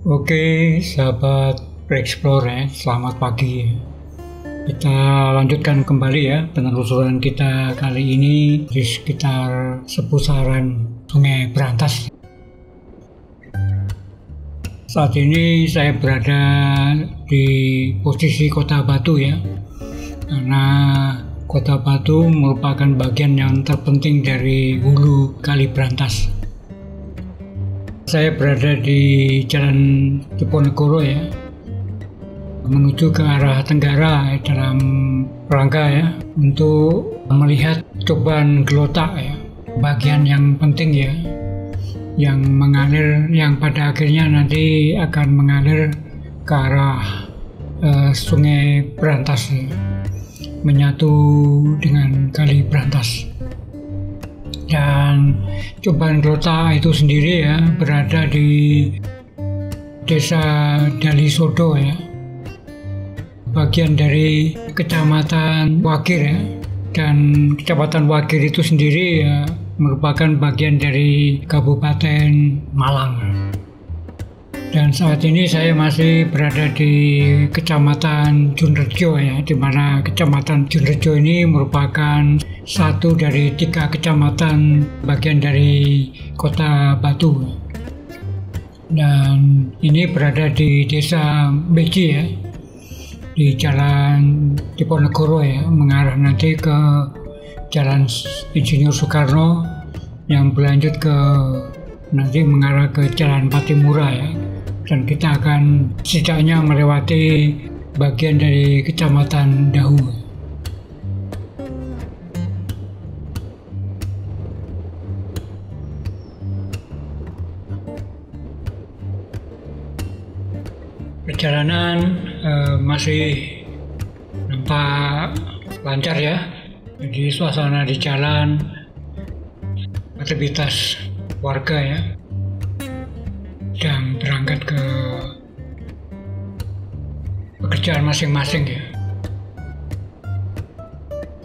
Oke, sahabat Pre-Explore ya, selamat pagi. Kita lanjutkan kembali ya penelusuran kita kali ini di sekitar seputaran Sungai Brantas. Saat ini saya berada di posisi Kota Batu ya, karena Kota Batu merupakan bagian yang terpenting dari hulu Kali Brantas. Saya berada di Jalan Diponegoro ya, menuju ke arah tenggara dalam rangka ya untuk melihat cobaan gelotak ya, bagian yang penting ya, yang mengalir, yang pada akhirnya nanti akan mengalir ke arah Sungai Brantas ya, menyatu dengan Kali Brantas. Dan cobaan gelotak itu sendiri ya berada di Desa Dalisodo ya, bagian dari Kecamatan Wakir ya, dan Kecamatan Wakir itu sendiri ya merupakan bagian dari Kabupaten Malang. Dan saat ini saya masih berada di Kecamatan Junrejo ya, di mana Kecamatan Junrejo ini merupakan satu dari 3 kecamatan bagian dari Kota Batu. Dan ini berada di Desa Beji ya, di Jalan Diponegoro ya, mengarah nanti ke Jalan Insinyur Soekarno yang berlanjut ke nanti mengarah ke Jalan Patimura ya. Dan kita akan setidaknya melewati bagian dari Kecamatan Dahu. Perjalanan masih nampak lancar ya. Jadi suasana di jalan, aktivitas warga ya, sedang berangkat ke pekerjaan masing-masing ya.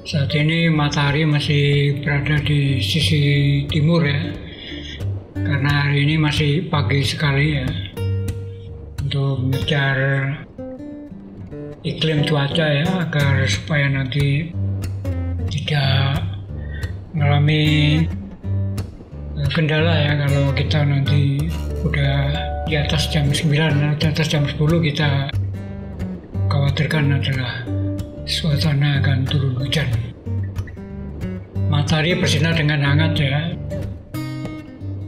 Saat ini matahari masih berada di sisi timur ya, karena hari ini masih pagi sekali ya, untuk mengejar iklim cuaca ya, agar supaya nanti tidak mengalami kendala ya kalau kita nanti udah di atas jam 9 atau di atas jam 10 kita khawatirkan adalah suasana akan turun hujan. Matahari bersinar dengan hangat ya,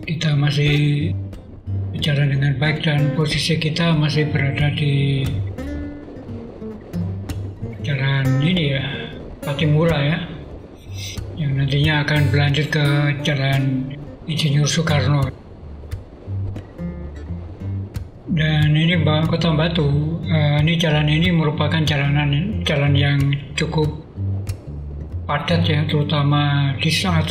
kita masih berjalan dengan baik dan posisi kita masih berada di jalan ini ya, Patimura ya, yang nantinya akan berlanjut ke Jalan Insinyur Soekarno. Dan ini Kota Batu, ini jalan ini merupakan jalan yang cukup padat ya, terutama di saat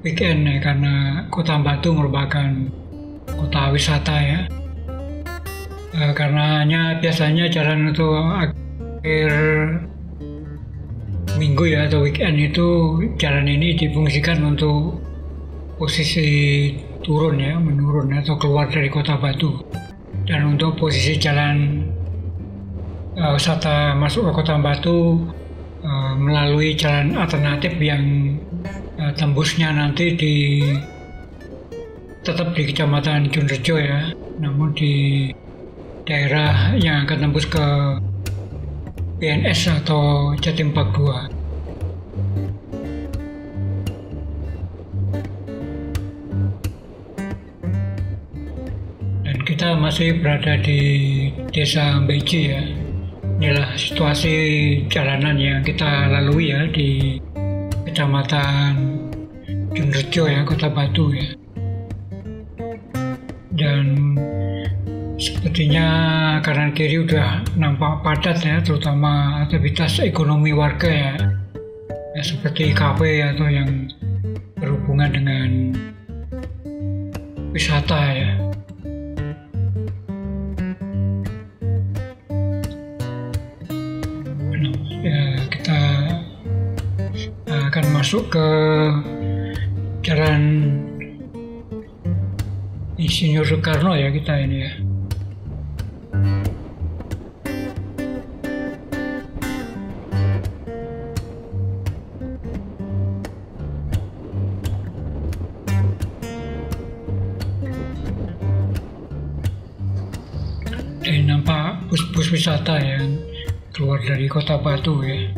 weekend ya, karena Kota Batu merupakan kota wisata ya. Karenanya biasanya jalan itu akhir minggu ya atau weekend itu jalan ini difungsikan untuk posisi turun ya, menurun atau keluar dari Kota Batu. Dan untuk posisi jalan wisata masuk ke Kota Batu melalui jalan alternatif yang tembusnya nanti tetap di Kecamatan Junrejo ya, namun di daerah yang akan tembus ke PNS atau Jatim Park 2. Kita masih berada di Desa Beji ya, inilah situasi jalanan yang kita lalui ya di Kecamatan Junrejo ya, Kota Batu ya. Dan sepertinya kanan kiri udah nampak padat ya, terutama aktivitas ekonomi warga ya, seperti kafe atau yang berhubungan dengan wisata ya. Kita akan masuk ke Jalan Insinyur Soekarno ya kita ini ya. Dan nampak bus-bus wisata yang keluar dari Kota Batu ya.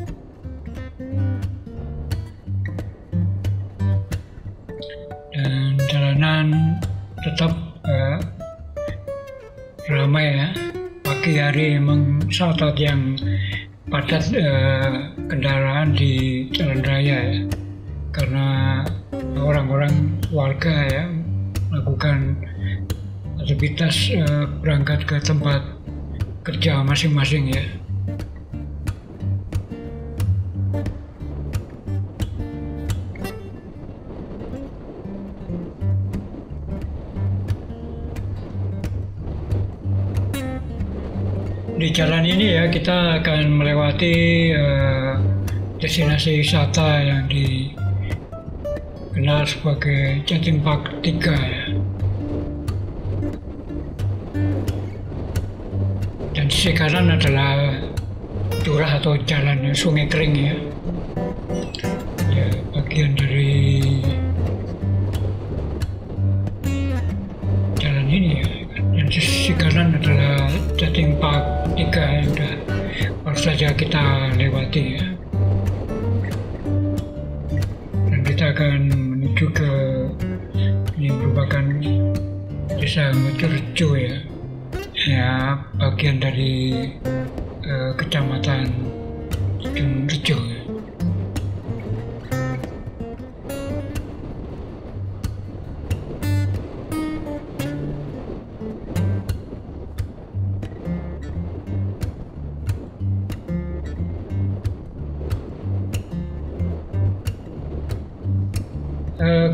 Dan jalanan tetap ramai ya. Pagi hari memang saat yang padat kendaraan di jalan raya ya. Karena orang-orang warga ya melakukan aktivitas berangkat ke tempat kerja masing-masing ya. Di jalan ini ya kita akan melewati destinasi wisata yang dikenal sebagai Jatim Park 3 ya. Dan di sisi kanan adalah curah atau jalan Sungai Kering ya. Ya, bagian dari jalan ini ya. Dan di sisi kanan adalah Jatim Park 3 yang baru saja kita lewati ya. Dan kita akan menuju ke ini merupakan Desa Mojorejo ya. Ya, bagian dari Kecamatan Junrejo ya.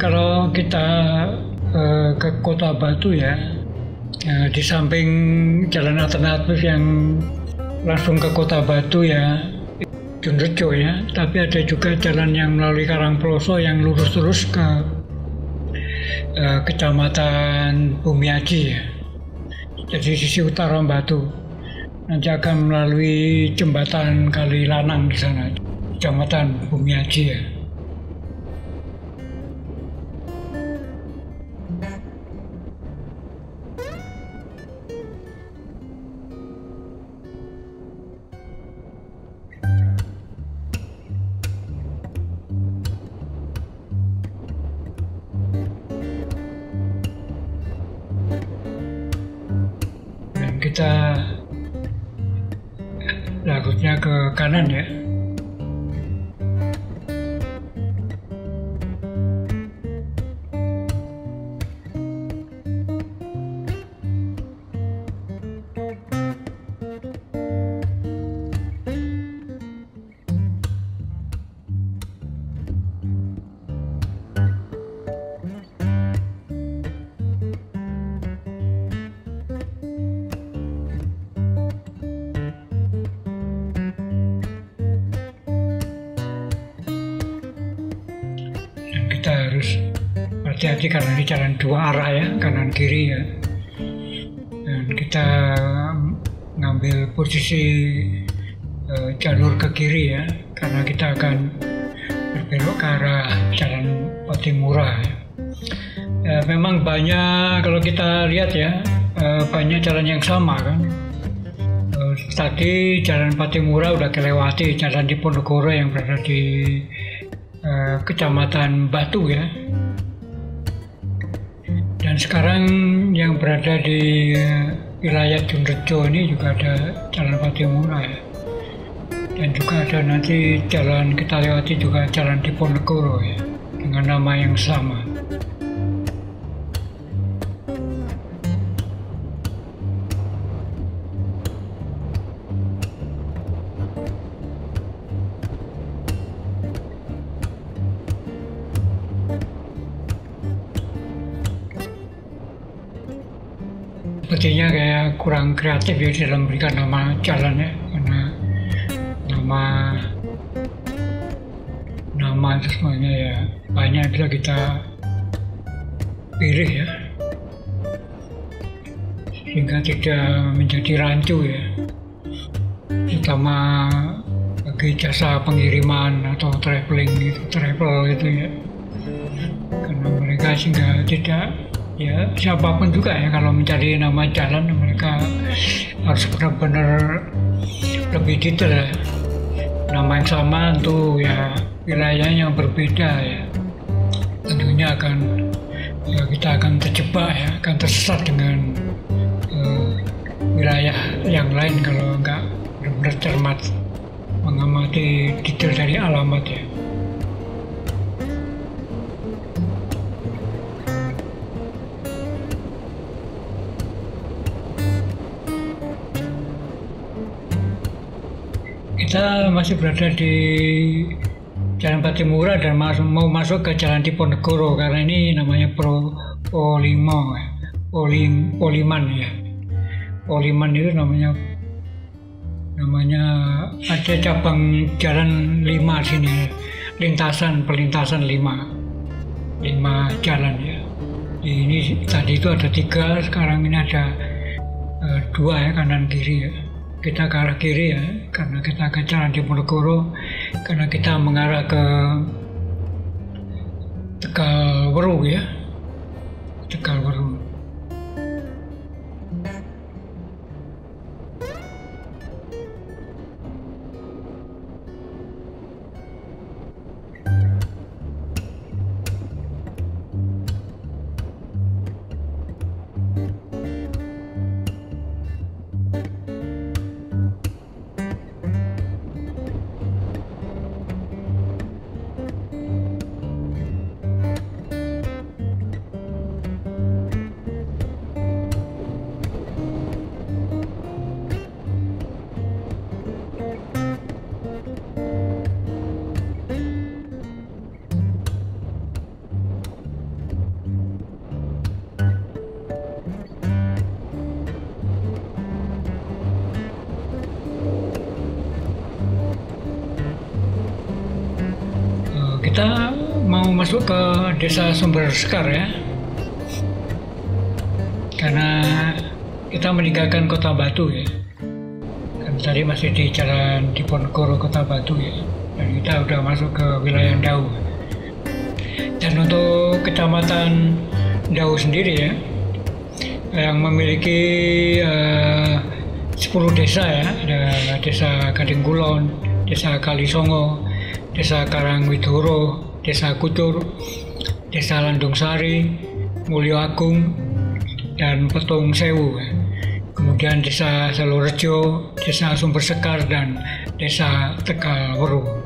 Kalau kita ke Kota Batu ya, di samping jalan alternatif yang langsung ke Kota Batu ya, Junrejo ya, tapi ada juga jalan yang melalui Karangploso yang lurus terus ke Kecamatan Bumiaji ya. Jadi sisi utara Batu. Nanti akan melalui jembatan Kali Lanang di sana, Kecamatan Bumiaji ya. Kita larutnya ke kanan ya. Kita harus hati-hati karena ini jalan dua arah ya, kanan kiri ya. Dan kita ngambil posisi jalur ke kiri ya, karena kita akan berbelok ke arah Jalan Patimura ya. Memang banyak, kalau kita lihat ya, banyak jalan yang sama kan. Tadi Jalan Patimura udah kelewati, Jalan Diponegoro yang berada di Kecamatan Batu ya. Dan sekarang yang berada di wilayah Junrejo ini juga ada Jalan Patimura ya. Dan juga ada nanti jalan kita lewati juga jalan Diponegoro ya, dengan nama yang sama. Sepertinya kayak kurang kreatif ya dalam memberikan nama jalan ya, karena nama itu semuanya ya banyak bisa kita pilih ya, sehingga tidak menjadi rancu ya, terutama bagi jasa pengiriman atau travel itu ya, karena mereka sehingga tidak ya, siapapun juga ya kalau mencari nama jalan mereka harus benar-benar lebih detail ya. Nama yang sama untuk ya wilayahnya yang berbeda ya, tentunya kita akan terjebak ya, akan tersesat dengan wilayah yang lain kalau nggak benar-benar cermat mengamati detail dari alamat ya. Kita masih berada di Jalan Patimura dan mau masuk ke Jalan Diponegoro, karena ini namanya Poliman ya. Poliman itu namanya ada cabang jalan 5 sini, perlintasan 5 jalan ya. Ini tadi itu ada 3, sekarang ini ada 2 ya, kanan kiri ya. Kita ke arah kiri ya, karena kita ke Jalan Diponegoro, karena kita mengarah ke Tegalweru ya, Tegalweru. Kita mau masuk ke Desa Sumber Sekar ya, karena kita meninggalkan Kota Batu ya, kan tadi masih di Jalan Diponegoro Kota Batu ya, dan kita udah masuk ke wilayah Ndau. Dan untuk Kecamatan Ndau sendiri ya, yang memiliki 10 desa ya, ada Desa Gading Kulon, Desa Kalisongo, Desa Karangwidoro, Desa Kutur, Desa Landung Sari, Mulyo Agung, dan Petung Sewu. Kemudian Desa Selorejo, Desa Sumber Sekar, dan Desa Tegalweru.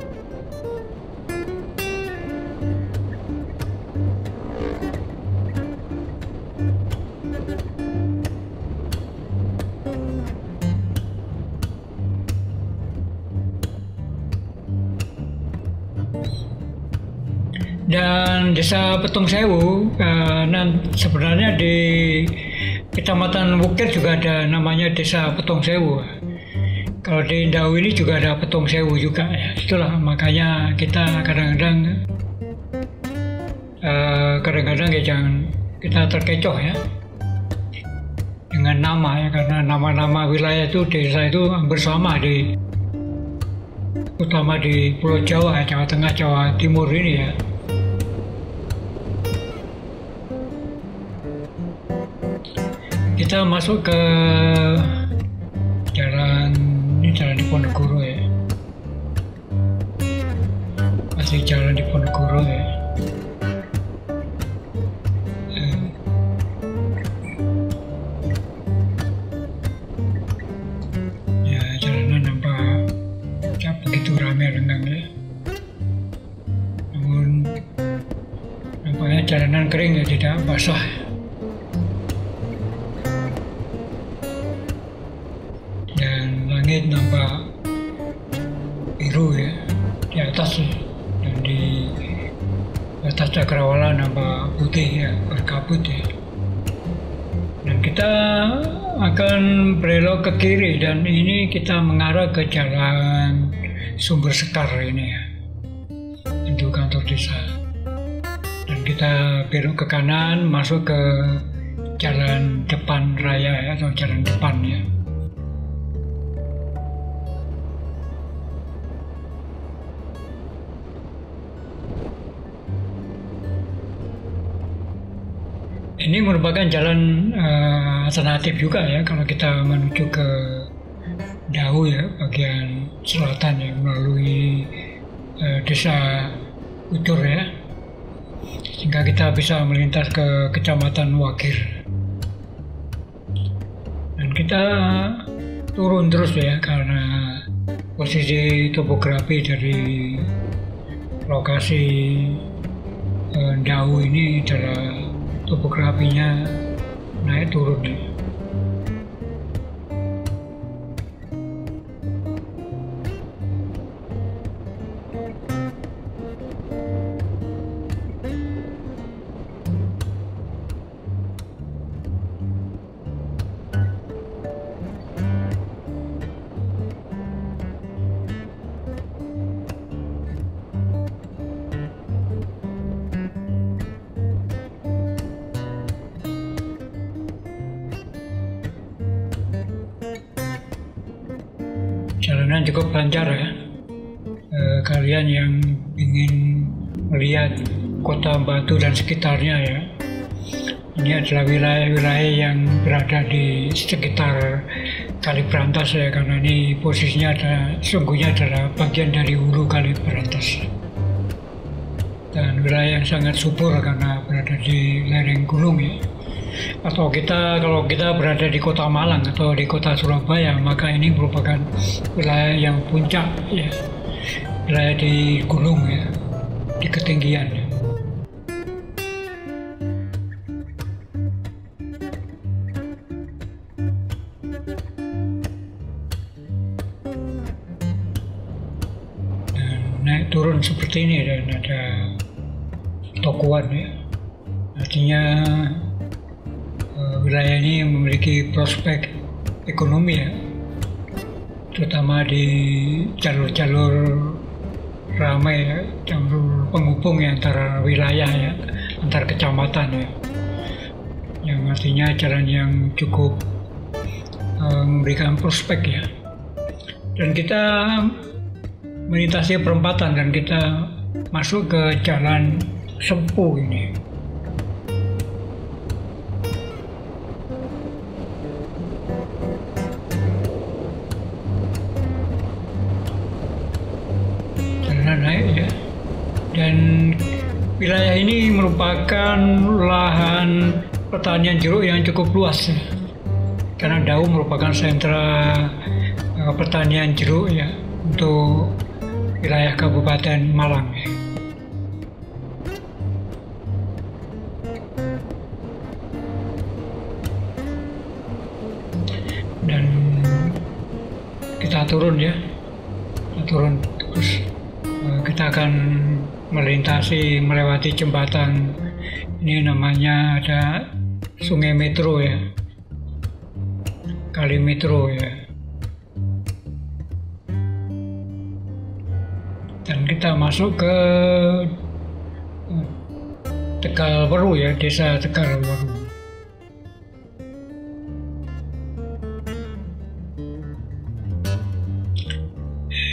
Dan Desa Petung Sewu, sebenarnya di Kecamatan Wukir juga ada namanya Desa Petung Sewu. Kalau di Ndau ini juga ada Petung Sewu juga ya. Itulah makanya kita kadang-kadang ya jangan kita terkecoh ya dengan nama ya, karena nama-nama wilayah itu, desa itu hampir sama terutama di Pulau Jawa, Jawa Tengah, Jawa Timur ini ya. Kita masuk ke Jalan Diponegoro ya, masih Jalan Diponegoro ya. Ya, jalanan nampak jalanan kering ya, tidak basah. Dan langit nampak biru ya di atas ya. Dan di atas cakrawala nampak putih ya, berkabut ya. Dan kita akan belok ke kiri, dan ini kita mengarah ke jalan Sumber Sekar ini ya, untuk kantor desa. Dan kita belok ke kanan masuk ke jalan depan raya ya, atau jalan depan ya. Ini merupakan jalan alternatif juga ya, kalau kita menuju ke Dau ya, bagian selatan ya, melalui desa Utur ya, sehingga kita bisa melintas ke Kecamatan Wagir. Dan kita turun terus ya, karena posisi topografi dari lokasi Dau ini adalah topografinya naik turun ya. Jalanan cukup lancar ya. Kalian yang ingin melihat Kota Batu dan sekitarnya ya, ini adalah wilayah-wilayah yang berada di sekitar Kali Brantas ya, karena ini posisinya sungguhnya adalah bagian dari hulu Kali Brantas. Dan wilayah yang sangat subur karena berada di lereng gunung ya. Atau kalau kita berada di Kota Malang atau di Kota Surabaya, maka ini merupakan wilayah yang puncak ya, wilayah di gunung ya, di ketinggian ya. Dan naik turun seperti ini, dan ada tokoan ya, artinya wilayah ini memiliki prospek ekonomi ya, terutama di jalur-jalur ramai ya, jalur penghubung ya, antara wilayah ya, antar kecamatan ya, yang artinya jalan yang cukup memberikan prospek ya. Dan kita melintasi perempatan dan kita masuk ke jalan Sempu ini. Naik ya, dan wilayah ini merupakan lahan pertanian jeruk yang cukup luas ya, karena Dau merupakan sentra pertanian jeruk ya untuk wilayah Kabupaten Malang ya. Dan kita turun ya, kita turun terus. Kita akan melewati jembatan ini, namanya ada Sungai Metro ya, Kali Metro ya. Dan kita masuk ke Tegalwaru ya, desa Tegalwaru.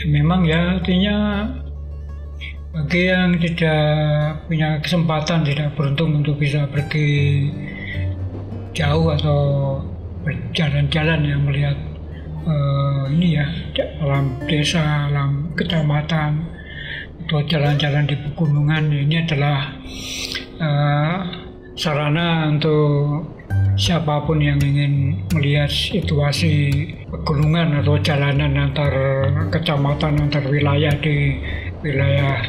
Memang ya, artinya bagi yang tidak punya kesempatan, tidak beruntung untuk bisa pergi jauh atau berjalan-jalan yang melihat ini ya, alam desa, alam kecamatan, atau jalan-jalan di pegunungan, ini adalah sarana untuk siapapun yang ingin melihat situasi pegunungan atau jalanan antar kecamatan, antar wilayah di wilayah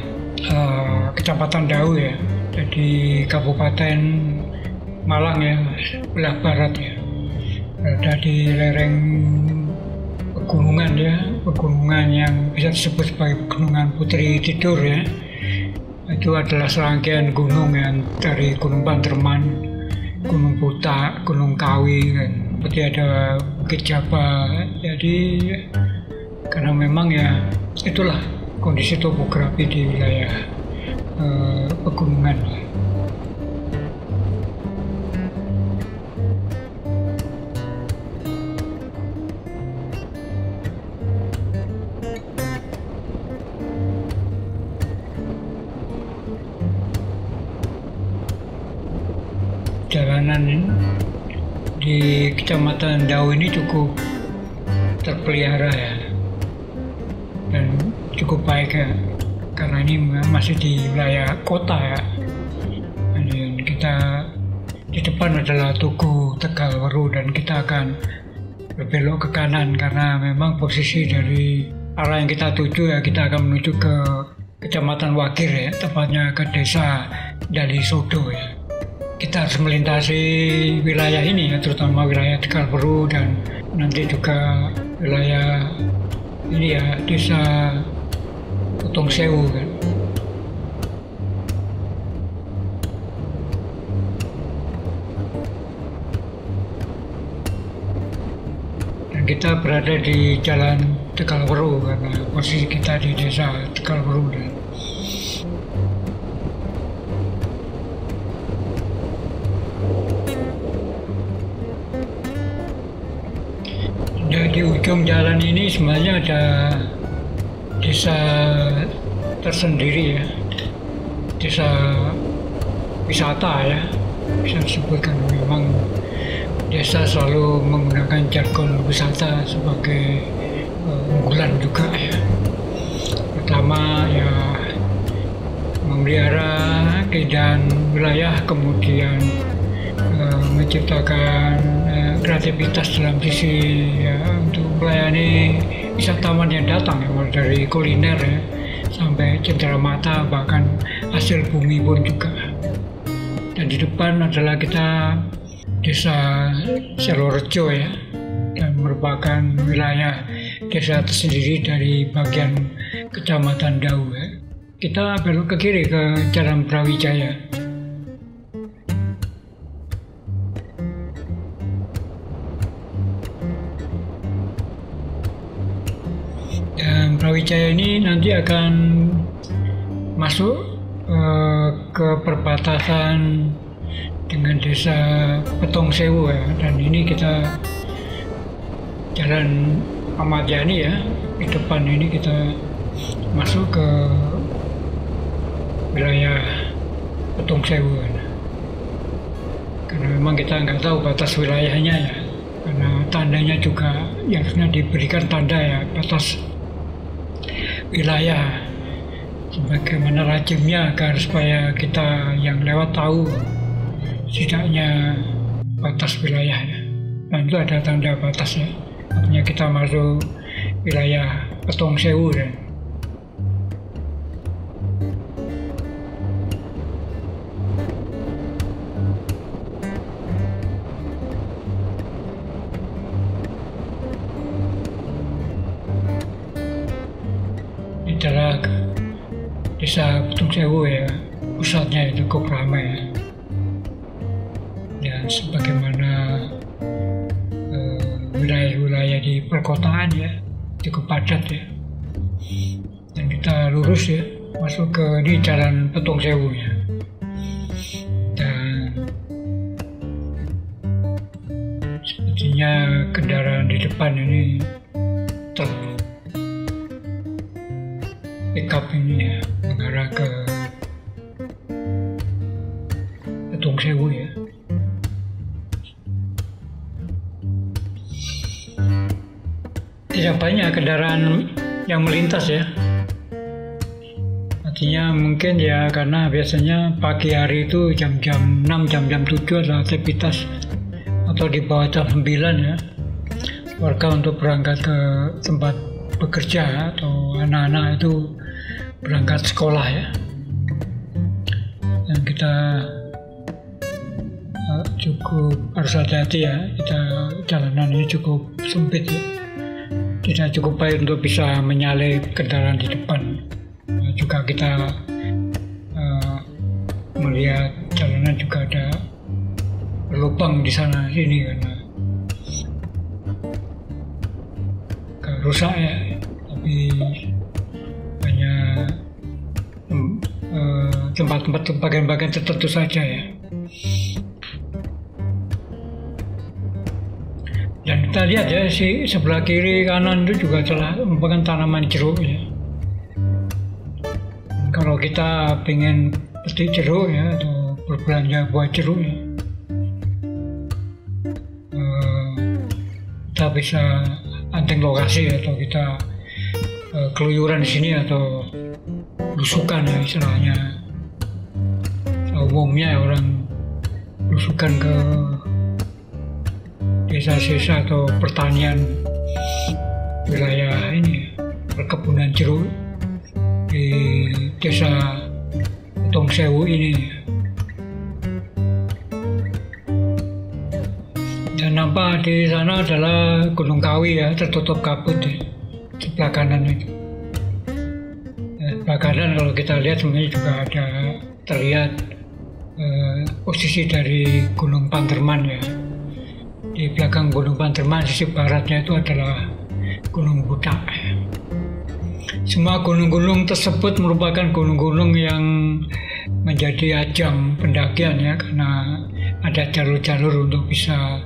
Kecamatan Dau ya. Jadi Kabupaten Malang ya, sebelah barat ya, berada di lereng pegunungan ya, pegunungan yang bisa disebut sebagai Pegunungan Putri Tidur ya. Itu adalah serangkaian gunung yang dari Gunung Panterman, Gunung Putak, Gunung Kawi, kan. Seperti ada Bukit Jaba. Jadi karena memang ya itulah kondisi topografi di wilayah pegunungan. Jalanan di Kecamatan Dau ini cukup terpelihara ya, dan cukup baik ya, karena ini masih di wilayah kota ya. Dan kita di depan adalah Tugu Tegalwaru, dan kita akan berbelok ke kanan karena memang posisi dari arah yang kita tuju ya, kita akan menuju ke Kecamatan Wagir ya, tepatnya ke Desa Dalisodo ya. Kita harus melintasi wilayah ini ya, terutama wilayah Tegalwaru dan nanti juga wilayah ini ya, Desa Potong Sewu kan. Dan kita berada di Jalan Tegalwaru karena posisi kita di Desa Tegalwaru dan di ujung jalan ini sebenarnya ada desa tersendiri ya, desa wisata ya, bisa disebutkan. Memang desa selalu menggunakan jargon wisata sebagai unggulan juga ya. Pertama ya memelihara keindahan wilayah, kemudian menciptakan kreativitas dalam sisi ya, untuk melayani wisatawan yang datang ya, mulai dari kuliner ya, sampai cenderamata, bahkan hasil bumi pun juga. Dan di depan adalah kita Desa Selorejo ya, dan merupakan wilayah desa tersendiri dari bagian Kecamatan Dau ya. Kita belok ke kiri ke Jalan Brawijaya. Dan Brawijaya ini nanti akan masuk ke perbatasan dengan Desa Potong Sewu ya. Dan ini kita Jalan Ahmad Yani ya, di depan ini kita masuk ke wilayah Potong Sewu ya. Karena memang kita nggak tahu batas wilayahnya ya, karena tandanya juga yang sudah diberikan tanda ya, batas wilayah sebagaimana lazimnya, agar supaya kita yang lewat tahu setidaknya batas wilayahnya. Dan itu ada tanda batasnya, artinya kita masuk wilayah Potong Sewu ya. Adalah Desa Potong Sewu ya, pusatnya itu cukup ramai ya. Dan sebagaimana wilayah-wilayah di perkotaan ya, cukup padat ya. Dan kita lurus ya, masuk ke di Jalan Potong Sewu ya. Dan sepertinya kendaraan di depan ini truk pickup ini ya, mengarah ke Potong Sewu ya. Tidak banyak kendaraan yang melintas ya, artinya mungkin ya karena biasanya pagi hari itu jam-jam 6, jam-jam 7 adalah aktivitas, atau di bawah jam 9 ya, warga untuk berangkat ke tempat bekerja, atau anak-anak itu berangkat sekolah ya. dan kita cukup harus hati-hati ya, kita jalanan ini cukup sempit ya, tidak cukup baik untuk bisa menyalip kendaraan di depan. Juga kita melihat jalanan juga ada lubang di sana sini karena rusak ya, tapi banyak tempat-tempat bagian-bagian tertentu saja ya. Dan kita lihat ya, sebelah kiri kanan itu juga telah merupakan tanaman jeruk ya. Kalau kita pengen petik jeruk ya, atau berbelanja buah jeruk ya, kita bisa anting lokasi atau kita keluyuran di sini atau lusukan ya istilahnya. Umumnya orang lusukan ke desa-desa atau pertanian wilayah ini, perkebunan jeruk di desa Tongsewu ini. Dan nampak di sana adalah Gunung Kawi ya, tertutup kabut ya, sebelah kanan itu. Sebelah kanan kalau kita lihat sebenarnya juga ada terlihat posisi dari Gunung Panderman ya. Di belakang Gunung Panderman sisi baratnya itu adalah Gunung Budak. Semua gunung-gunung tersebut merupakan gunung-gunung yang menjadi ajang pendakian ya, karena ada jalur-jalur untuk bisa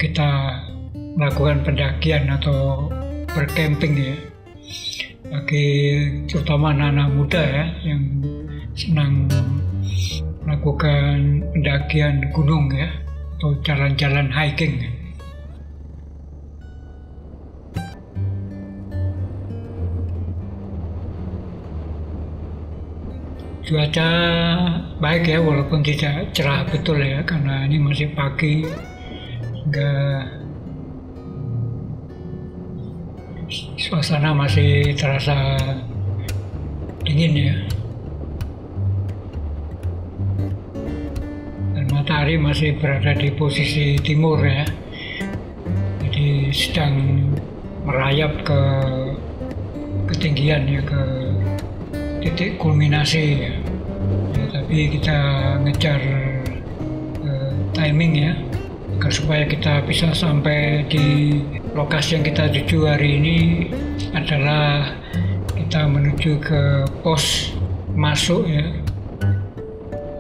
kita melakukan pendakian atau bercamping ya. Bagi terutama anak-anak muda ya yang senang melakukan pendakian gunung ya, atau jalan-jalan hiking. Cuaca baik ya, walaupun tidak cerah betul ya, karena ini masih pagi, sehingga suasana masih terasa dingin ya. Matahari masih berada di posisi timur ya, jadi sedang merayap ke ketinggian ya, ke titik kulminasi ya. Tapi kita ngejar timing ya, agar supaya kita bisa sampai di lokasi yang kita tuju hari ini adalah kita menuju ke pos masuk ya.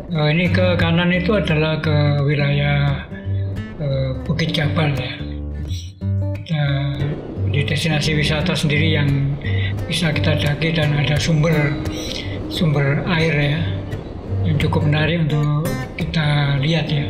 Ini ke kanan itu adalah ke wilayah Bukit Jabal ya. Kita di destinasi wisata sendiri yang bisa kita daki dan ada sumber air ya, yang cukup menarik untuk kita lihat ya.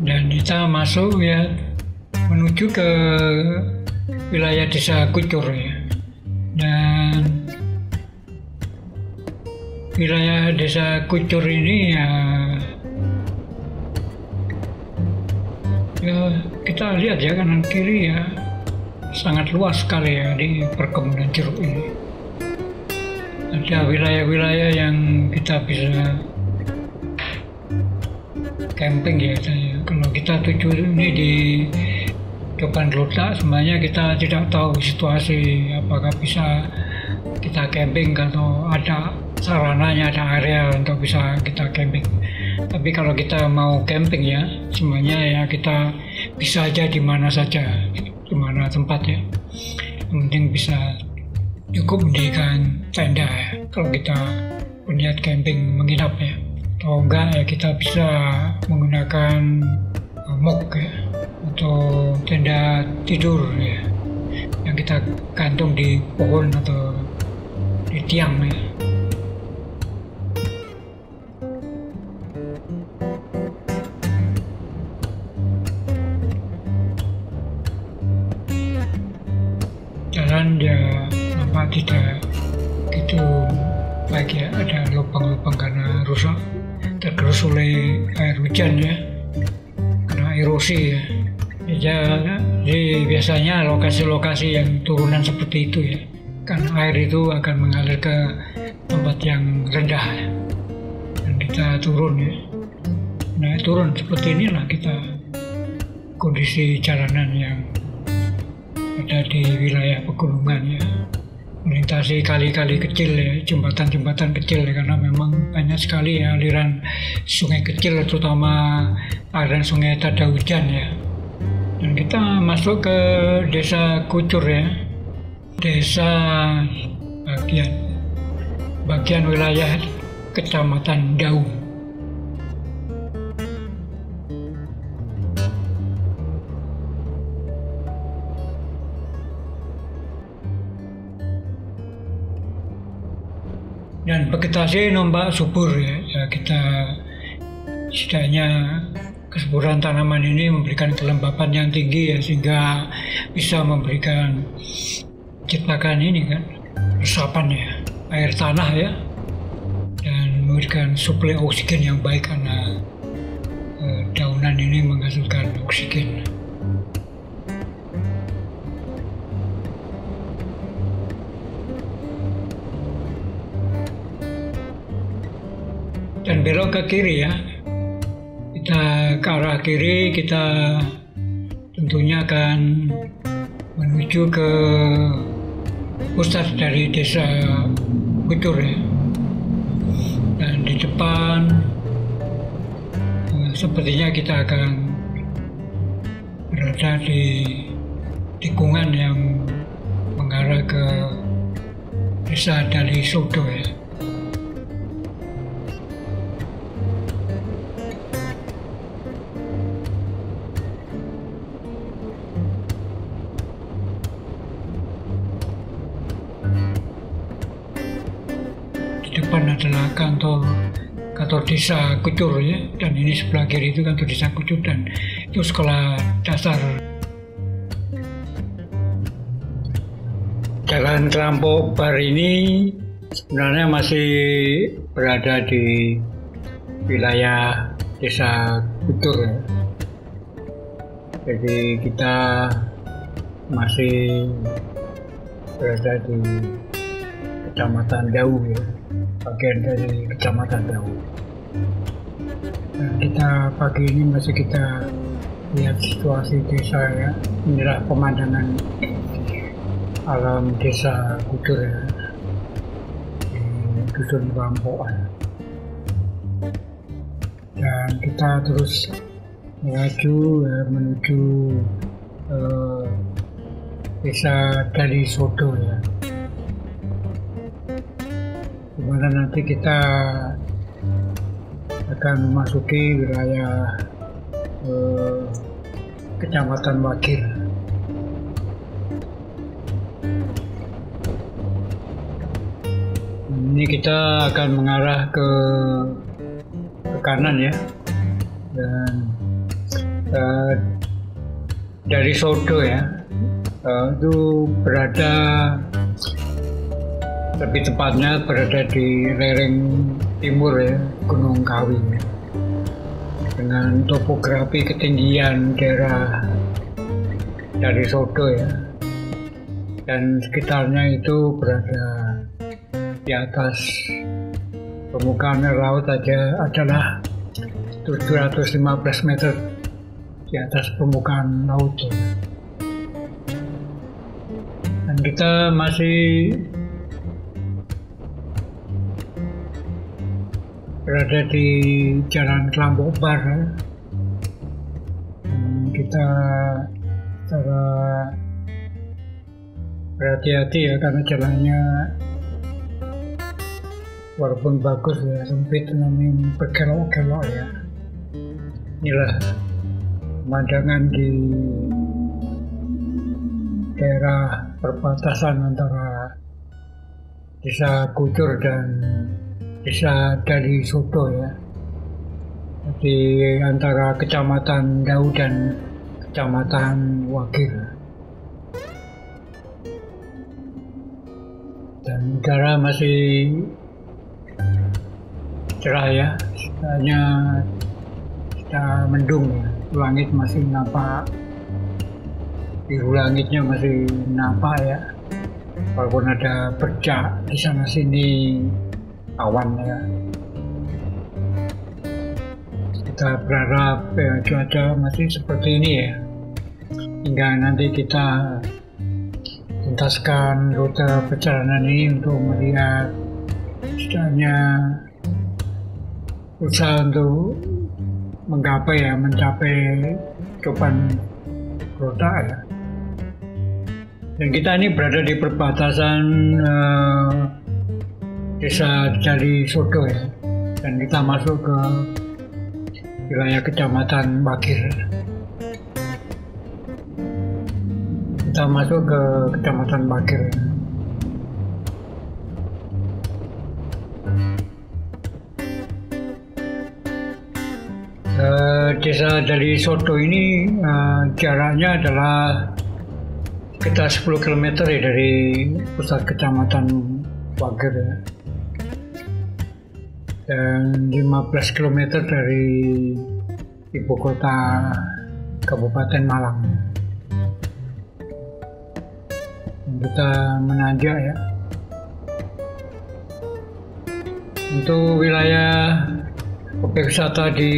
Dan kita masuk ya, menuju ke wilayah desa Kucur ya. Dan wilayah desa Kucur ini ya kita lihat ya, kanan kiri ya sangat luas sekali ya di perkebunan jeruk ini. Ada wilayah-wilayah yang kita bisa camping ya. Kalau kita tuju ini di depan Lota, sebenarnya kita tidak tahu situasi apakah bisa kita camping atau ada sarananya, ada area untuk bisa kita camping. Tapi kalau kita mau camping ya, semuanya ya kita bisa aja di mana saja, di mana tempat ya. Yang penting bisa cukup mendirikan tenda ya, kalau kita berniat camping menginap ya. Atau enggak ya kita bisa menggunakan mok ya, atau tenda tidur ya, yang kita gantung di pohon atau di tiang ya. Jalan ya nampak tidak gitu baik ya, ada lubang-lubang karena rusak, tergerus tergerus oleh air hujan ya, karena erosi ya. Jadi biasanya lokasi-lokasi yang turunan seperti itu ya, kan air itu akan mengalir ke tempat yang rendah ya. Dan kita turun ya. Nah turun seperti inilah kita, kondisi jalanan yang ada di wilayah pegunungan ya, melintasi kali-kali kecil ya, jembatan-jembatan kecil ya, karena memang banyak sekali ya aliran sungai kecil, terutama aliran sungai tada hujan ya. Dan kita masuk ke desa Kucur ya, desa bagian wilayah kecamatan Dau. Dan vegetasi nombak subur ya, kita setidaknya kesuburan tanaman ini memberikan kelembapan yang tinggi ya, sehingga bisa memberikan, ciptakan ini kan, resapan ya, air tanah ya, dan memberikan suplai oksigen yang baik karena daunan ini menghasilkan oksigen. Dan belok ke kiri ya, kita ke arah kiri, kita tentunya akan menuju ke pusat dari desa Kucur ya. Dan di depan sepertinya kita akan berada di tikungan yang mengarah ke desa Dali Sodo ya. Depan adalah kantor desa Kucur ya, dan ini sebelah kiri itu kantor desa Kucur, dan itu sekolah dasar. Jalan Kerampok Bar ini sebenarnya masih berada di wilayah desa Kucur ya. Jadi kita masih berada di Kecamatan Dau ya, bagian dari Kecamatan Dau. Dan kita pagi ini masih kita lihat situasi desa ya, inilah pemandangan alam desa Kucur ya, di dusun Rampokan. Dan kita terus melaju ya, menuju desa Dali Sodo ya, dimana nanti kita akan memasuki wilayah Kecamatan Wagir. Ini kita akan mengarah ke kanan ya, dan dari Sodo ya, itu berada, lebih tepatnya berada di lereng timur ya, Gunung Kawi ya. Dengan topografi ketinggian daerah dari Sodo ya, dan sekitarnya itu berada di atas permukaan air laut aja adalah 715 meter di atas permukaan laut ya. Dan kita masih berada di Jalan Kerampok Bar ya. Kita secara berhati-hati ya, karena jalannya walaupun bagus ya, sempit namun berkelok-kelok ya. Inilah pemandangan di daerah perbatasan antara desa Kucur dan desa Dali Sodo ya, di antara Kecamatan Dau dan Kecamatan Wagir. Dan udara masih cerah ya, hanya kita mendung ya, langit masih nampak, biru langitnya masih nampak ya, walaupun ada bercak di sana sini awan ya. Kita berharap ya, cuaca masih seperti ini ya, hingga nanti kita tuntaskan rute perjalanan ini untuk melihat istilahnya usaha untuk mencapai Coban Kota ya. Dan kita ini berada di perbatasan desa Jali Sodo ya, dan kita masuk ke wilayah Kecamatan Wagir. Kita masuk ke Kecamatan Wagir. Desa Jali Sodo ini jaraknya adalah sekitar 10 km ya dari pusat Kecamatan Wagir ya, dan 15 km dari ibu kota Kabupaten Malang. Dan kita menanjak ya. Untuk wilayah objek wisata di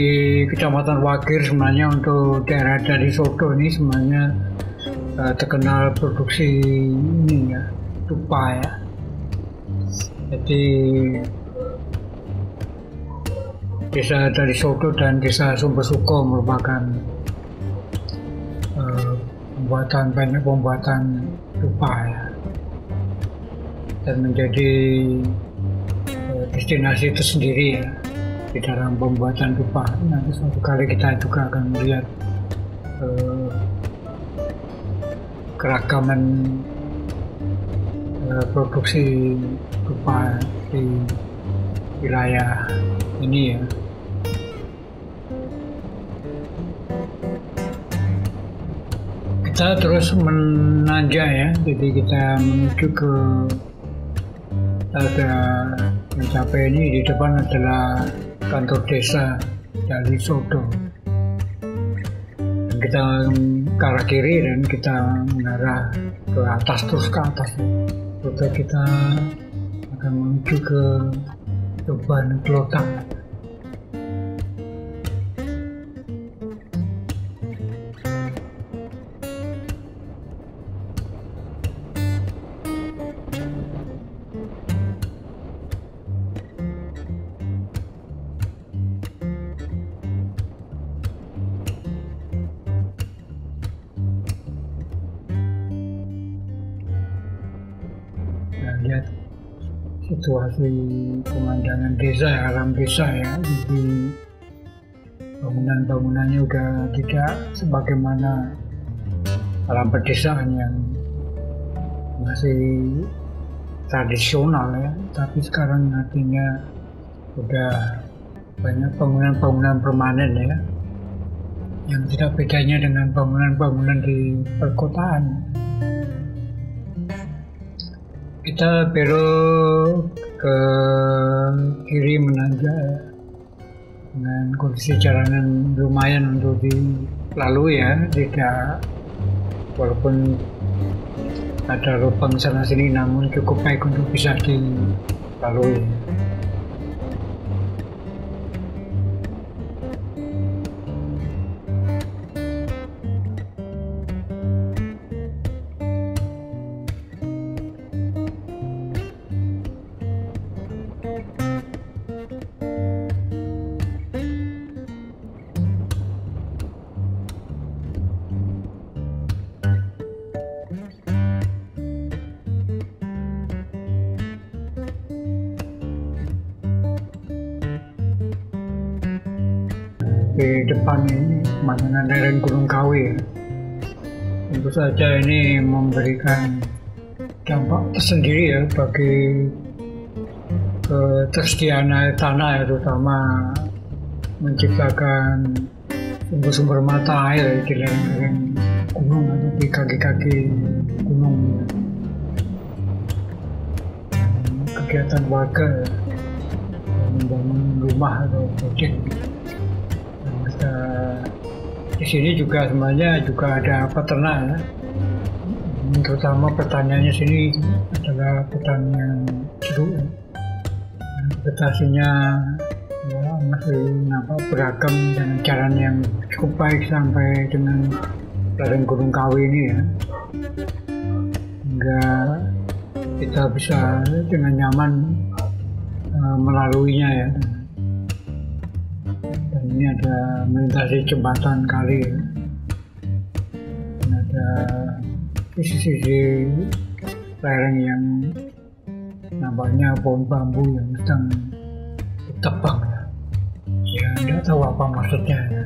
Kecamatan Wagir sebenarnya untuk daerah Jali Sodo ini sebenarnya terkenal produksi ini ya, tupa ya. Jadi desa Jali Sodo dan desa Sumber Suko merupakan banyak pembuatan tupa ya, dan menjadi destinasi tersendiri ya di dalam pembuatan tupa. Nanti suatu kali kita juga akan melihat keragaman produksi tupa di wilayah ini ya. Kita terus menanjak ya, jadi kita menuju ke mencapai ini. Di depan adalah kantor desa Jali Sodo, dan kita ke arah kiri dan kita mengarah ke atas, terus ke atas. Rute kita akan menuju ke Coban Kota. Lihat situasi pemandangan desa, alam desa ya, jadi bangunan-bangunannya udah tidak sebagaimana alam pedesaan yang masih tradisional ya, tapi sekarang artinya udah banyak bangunan-bangunan permanen ya, yang tidak bedanya dengan bangunan-bangunan di perkotaan. Kita belok ke kiri menanjak ya, dengan kondisi jalanan lumayan untuk dilalui ya, tidak, walaupun ada lubang sana sini, namun cukup baik untuk bisa dilalui. Di depan ini pemandangan lereng Gunung Kawi. Tentu saja ini memberikan dampak tersendiri ya bagi ketersediaan air tanah ya, terutama menciptakan sumber-sumber mata air di lereng-lereng gunung atau di kaki-kaki gunung. Kegiatan warga membangun rumah atau proyek. Di sini juga sebenarnya juga ada peternak ya. Terutama pertaniannya sini adalah pertanian jeruk ya. Vegetasinya ya, masih beragam dengan cara yang cukup baik sampai dengan lereng Gunung Kawi ini ya, hingga kita bisa dengan nyaman melaluinya ya. Dan ini ada melintasi jembatan kali ya. Dan ada sisi-sisi lereng yang nampaknya pohon bambu yang sedang ditebang ya. Ya tidak tahu apa maksudnya ya.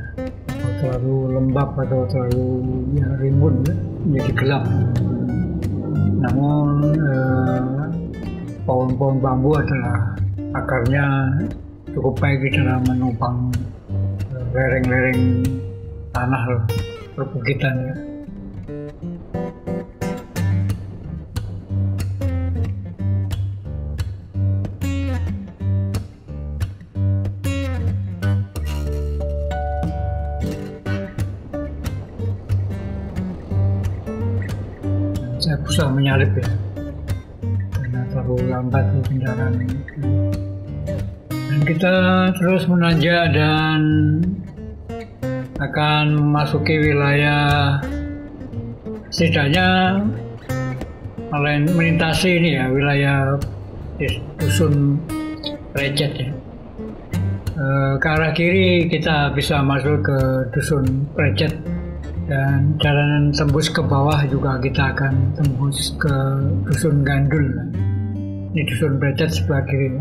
Atau terlalu lembab atau terlalu ya, rimbun ya, menjadi gelap. Namun pohon-pohon bambu adalah akarnya cukup baik di dalam menopang lereng-lereng tanah perbukitan ya. Saya berusaha menyalip ya, karena terlalu lambat di kendaraan ini. Dan kita terus menanjak dan akan memasuki wilayah, setidaknya melintasi ini ya, wilayah dusun Precet ya. Ke arah kiri kita bisa masuk ke dusun Precet. Dan jalanan tembus ke bawah juga kita akan tembus ke dusun Gandul. Ini dusun Precet sebelah kiri.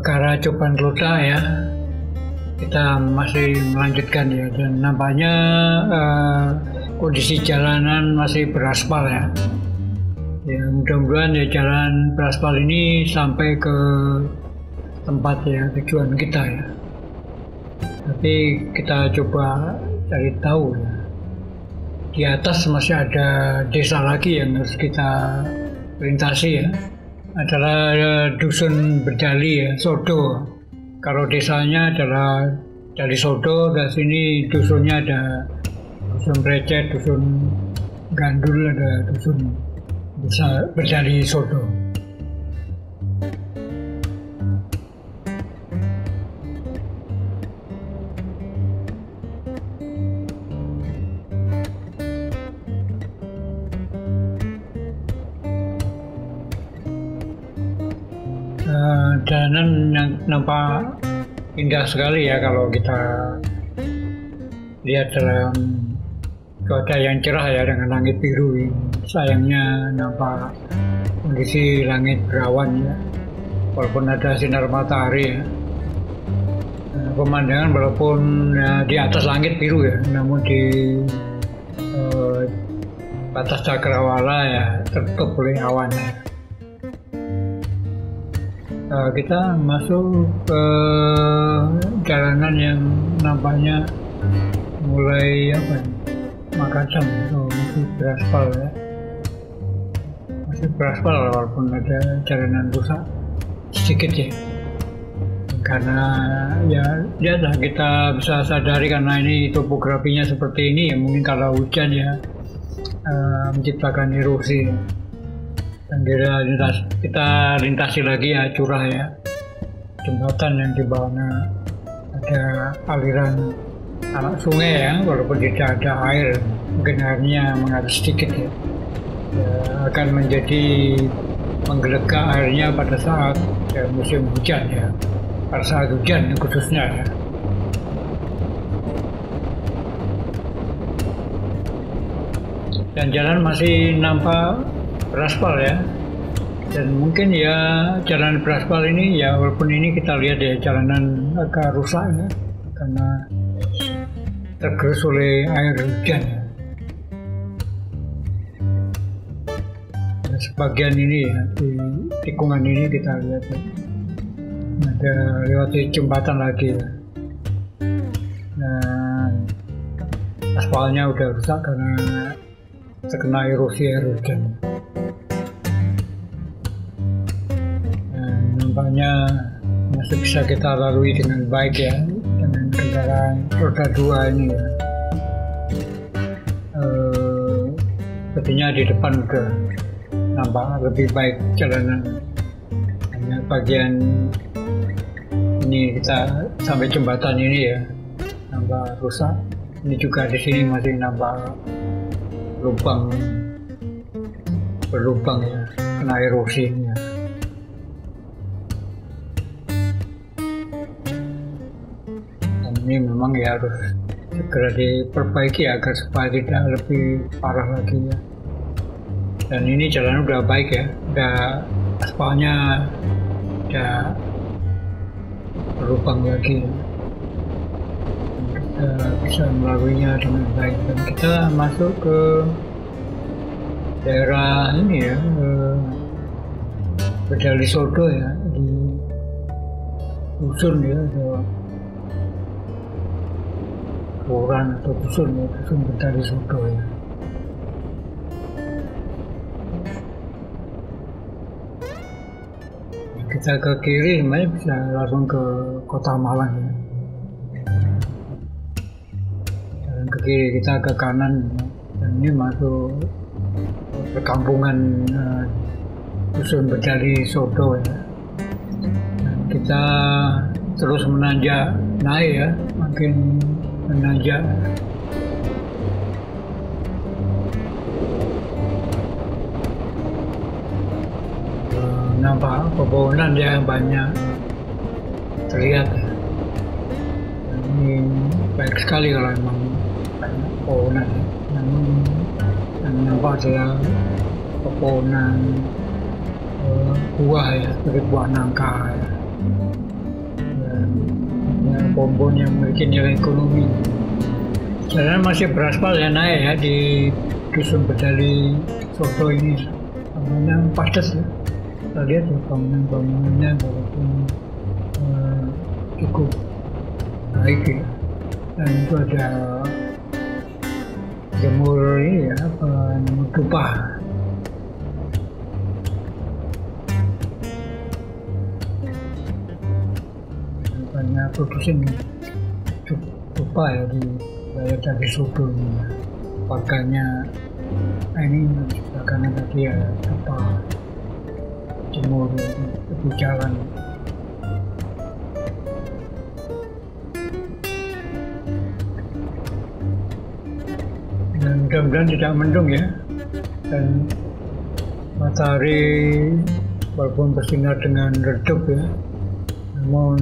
Ke arah Coban Klota ya, kita masih melanjutkan ya. Dan nampaknya kondisi jalanan masih beraspal ya. Ya mudah-mudahan ya jalan beraspal ini sampai ke tempat ya tujuan kita ya. Tapi kita coba cari tahu ya. Di atas masih ada desa lagi yang harus kita lintasi ya. Adalah dusun Berdali ya, Sodo. Kalau desanya adalah Dali Sodo, dan sini dusunnya ada dusun Precet, dusun Gandul, ada dusun Berdali Sodo. Jalanan yang nampak indah sekali ya kalau kita lihat dalam cuaca yang cerah ya, dengan langit biru. Sayangnya nampak kondisi langit berawan ya, walaupun ada sinar matahari ya. Pemandangan walaupun ya, di atas langit biru ya, namun di batas cakrawala ya tertutup oleh awan ya. Kita masuk ke jalanan yang nampaknya mulai macadam atau masih beraspal ya, masih beraspal walaupun ada jalanan rusak sedikit ya. Karena ya lihatlah, kita bisa sadari karena ini topografinya seperti ini ya, mungkin kalau hujan ya menciptakan erosi. Dan kita lintasi lagi ya curah ya, jembatan yang di bawahnya ada aliran anak sungai ya, walaupun tidak ada air, mungkin airnya mengalir sedikit ya, akan menjadi menggelegak airnya pada saat ya, musim hujan ya, pada saat hujan khususnya ya. Dan jalan masih nampak beraspal ya, dan mungkin ya jalan beraspal ini ya, walaupun ini kita lihat ya jalanan agak rusak ya, karena tergerus oleh air hujan ya. Dan sebagian ini ya, di tikungan ini kita lihat ya, ada lewati jembatan lagi ya. Nah, aspalnya udah rusak karena terkena erosi air hujan. jalannya masih bisa kita lalui dengan baik ya, dengan kendaraan roda 2 ini ya. Sepertinya di depan udah nampak lebih baik jalanan. Hanya bagian ini kita sampai jembatan ini ya nampak rusak. Ini juga di sini masih nampak berlubang ya, kena erosi ini ya. Dan ini memang ya harus segera diperbaiki agar supaya tidak lebih parah lagi ya. Dan ini jalan udah baik ya, udah aspalnya udah berlubang lagi ya. Kita bisa melaluinya dengan baik, dan kita masuk ke daerah ini ya, Bedali Sodo ya, di dusun ya, kelurahan atau dusun ya, dusun Bedali Sodo ya. Kita ke kiri sebenarnya bisa langsung ke Kota Malang ya. Jalan ke kiri, kita ke kanan ya. Dan ini masuk perkampungan dusun Bedali Sodo ya. Dan kita terus menanjak naik ya, makin menanjak. Nampak pepohonan yang banyak terlihat ya. Ini baik sekali kalau memang banyak pepohonan ya. Namun yang nampak adalah pepohonan buah ya, seperti buah nangka ya. Dan pohon yang memiliki nilai ekonomi. Jalan masih beraspal ya, naik ya di dusun Bedali Sodo ini. Namanya padat ya. Kita lihat ya, bangunan-bangunannya walaupun cukup baik ya. Dan itu ada jemur ini ya, jemur dupa. Banyak produsen dupa ya di wilayah Bedali Sodo ini ya. Warganya ini karena tadi ya dupa jemur di jalan. Dan mudah-mudahan tidak mendung ya, dan matahari walaupun bersinar dengan redup ya, namun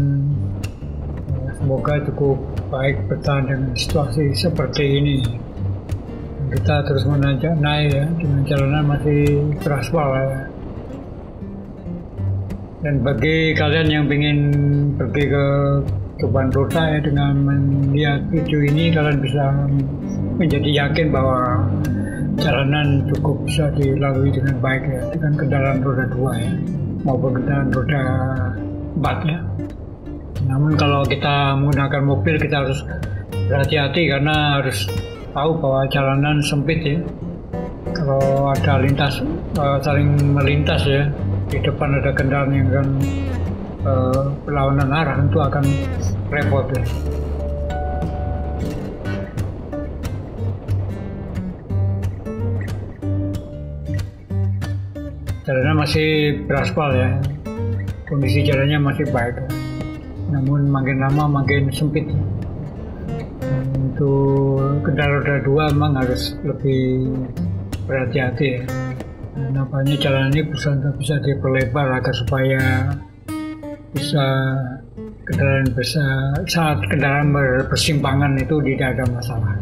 semoga cukup baik bertahan dengan situasi seperti ini. Dan kita terus menanjak naik ya, dengan jalanan masih beraspal ya. Dan bagi kalian yang ingin pergi ke Tuban Kota ya, dengan melihat video ini kalian bisa menjadi yakin bahwa jalanan cukup bisa dilalui dengan baik ya, dengan kendaraan roda 2 ya, maupun kendaraan roda 4 ya. Namun kalau kita menggunakan mobil kita harus berhati-hati karena harus tahu bahwa jalanan sempit ya. Kalau ada lintas saling melintas ya, di depan ada kendaraan yang akan berlawanan arah, tentu akan repot ya. Jalannya masih beraspal ya, kondisi jalannya masih baik ya. Namun makin lama makin sempit ya. Untuk kendaraan roda 2 memang harus lebih berhati-hati ya. Nampaknya jalan ini bisa diperlebar agar supaya bisa saat kendaraan berpersimpangan itu tidak ada masalah.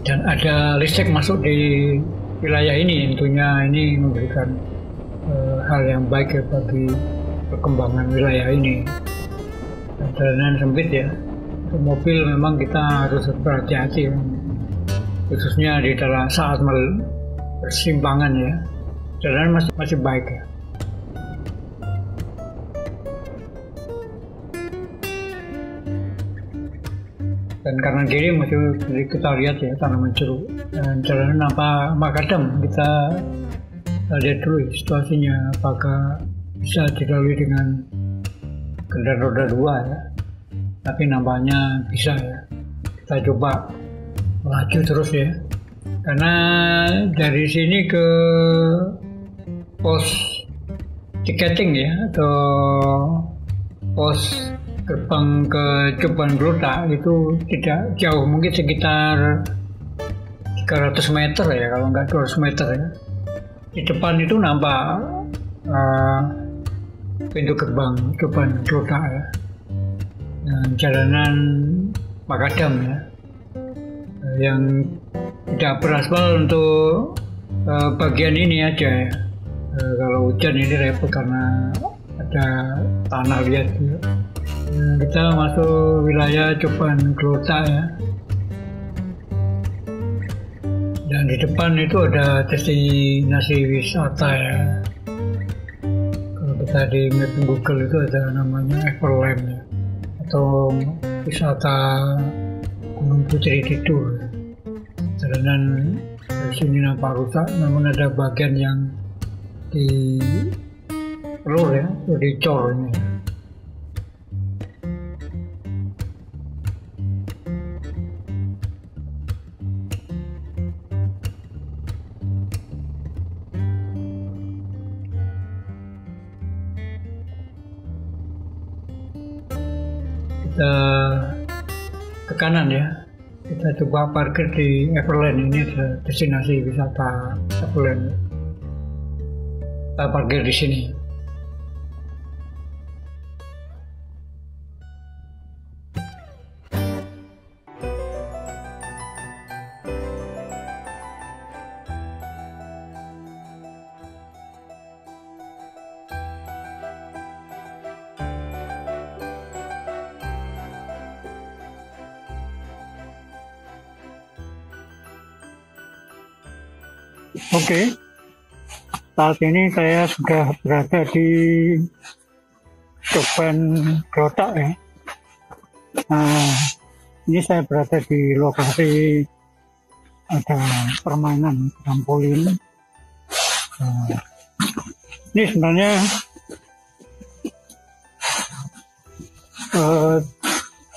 Dan ada listrik masuk di wilayah ini, tentunya ini memberikan hal yang baik ya bagi perkembangan wilayah ini. Jalanan sempit ya. Untuk mobil memang kita harus berhati-hati, khususnya di dalam saat persimpangan ya. Jalan masih baik ya. Dan kanan kiri masih kita lihat ya tanaman jeruk, dan jalanan nampak makadam. Kita Kita lihat dulu situasinya, apakah bisa dilalui dengan kendaraan roda 2 ya. Tapi nampaknya bisa ya. Kita coba melaju terus ya. Karena dari sini ke pos tiketing ya, atau pos gerbang ke Coban Glodok itu tidak jauh, mungkin sekitar 300 meter ya, kalau nggak 200 meter ya. Di depan itu nampak pintu gerbang Coban Glodok ya, dan jalanan makadam ya, yang tidak beraspal untuk bagian ini aja ya. Kalau hujan ini repot karena ada tanah liat ya. Kita masuk wilayah Coban Glodok ya, dan di depan itu ada destinasi wisata ya. Kalau kita di map Google itu ada namanya Everland ya, atau wisata Gunung Putri Kidul. Jalanan dari sini nampak rusak, namun ada bagian yang di pelur ya, atau dicor ini. Kita ke kanan ya, kita coba parkir di Everland. Ini adalah destinasi wisata Everland. Kita parkir di sini. Oke, saat ini saya sudah berada di Coban Glodok ya. Nah, ini saya berada di lokasi ada permainan trampolin. Ini sebenarnya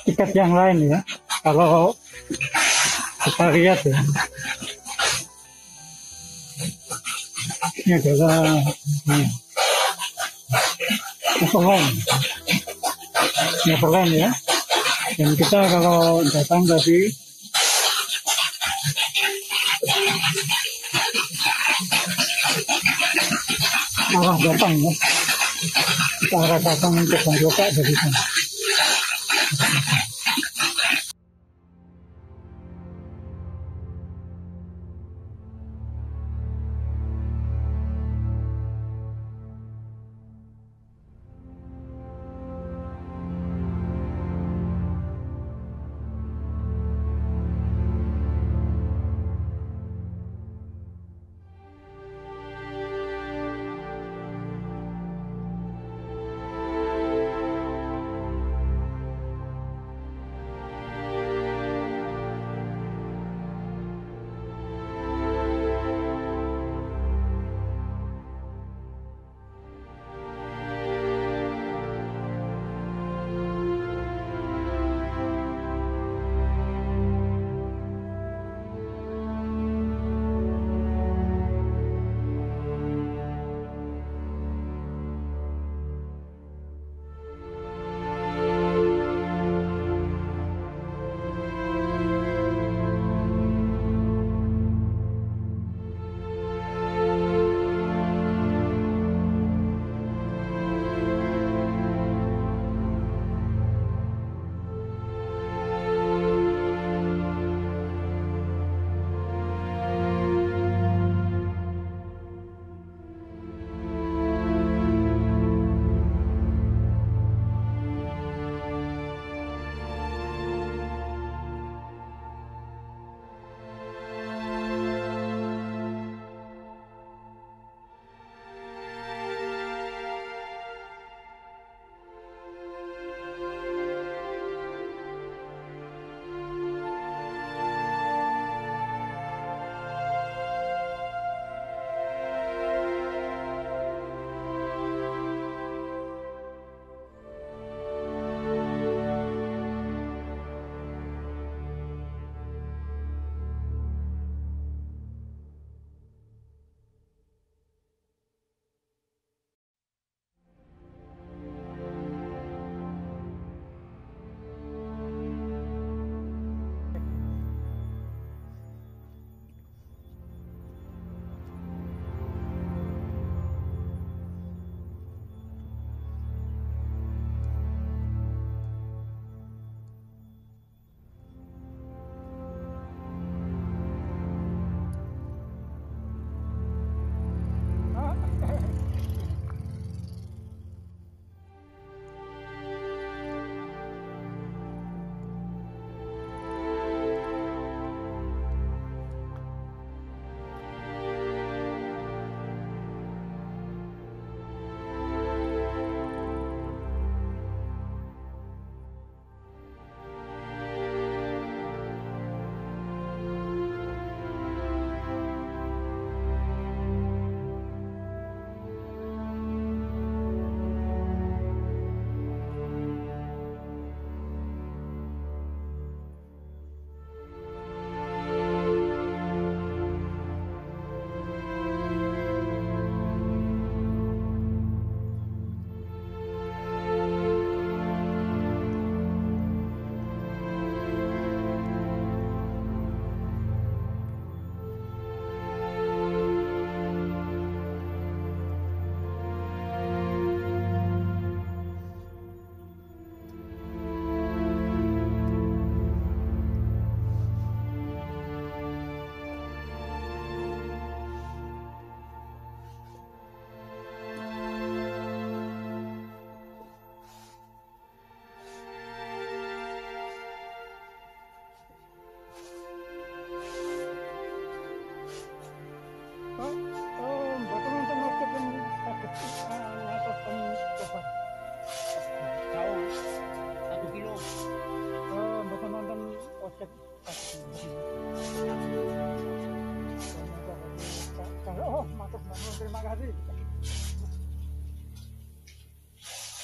tiket yang lain ya. Kalau kita lihat ya, ini adalah Neverland ya. Dan kita kalau datang tadi arah datang ya, kita arah datang ke Glodok dari sana.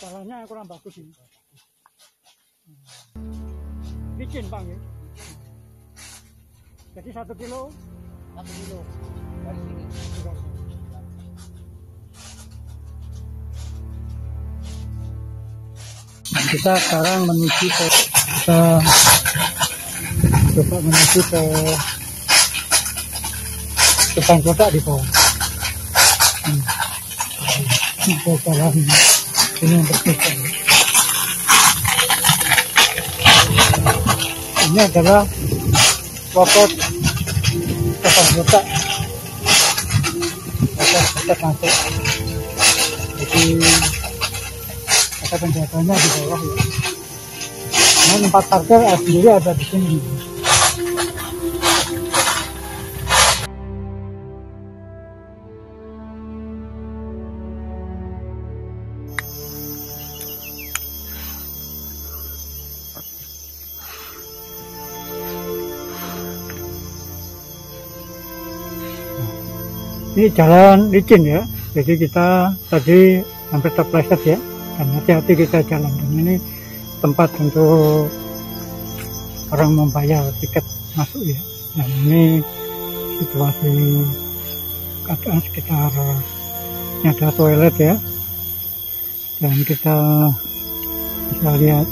Jalannya kurang bagus ini. Licin Bang ya. Jadi 1 kilo. 1 kilo dari sini. Kita sekarang menuju ke coba menuju ke depan kota di bawah. Ke jalan ini yang berbeda. Ini adalah lokot depan kota. Kita masuk. Jadi ada penjaganya di bawah ya. Nah, tempat parkir sendiri ada di sini. Ini jalan licin ya, jadi kita tadi hampir terpleset ya, dan hati-hati kita jalan. Dan ini tempat untuk orang membayar tiket masuk ya. Dan ini situasi keadaan sekitar ini ada toilet ya, dan kita bisa lihat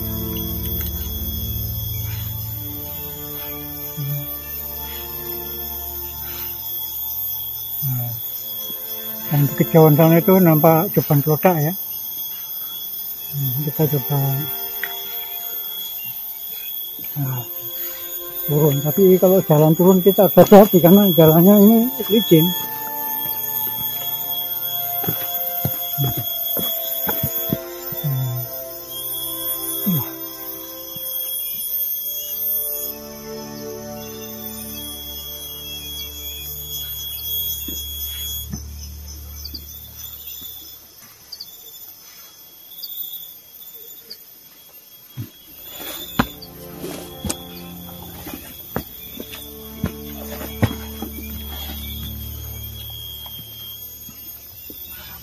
dan di kejauhan sana itu nampak Jeban Klodak ya. Kita coba turun, tapi kalau jalan turun kita harus hati-hati karena jalannya ini licin.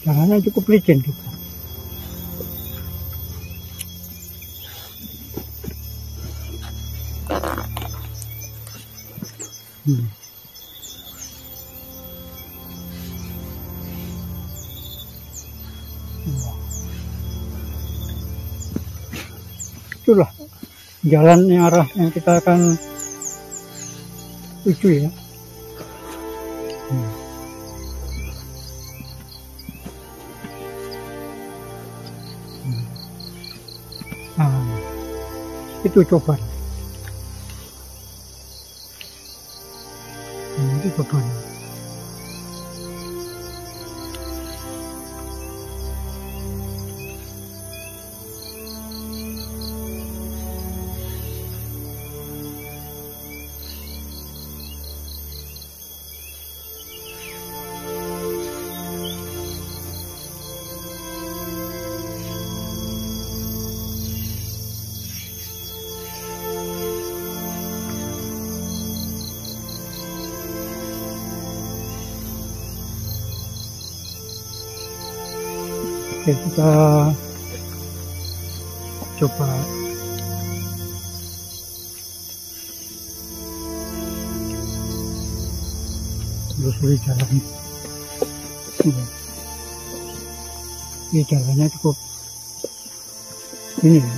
Jalannya cukup licin gitu. Itulah jalan yang arah yang kita akan tuju ya. Nah, itu Coban. Itu Coban. Oke, kita coba telusuri jalan ini. Ini jalannya cukup ini ya.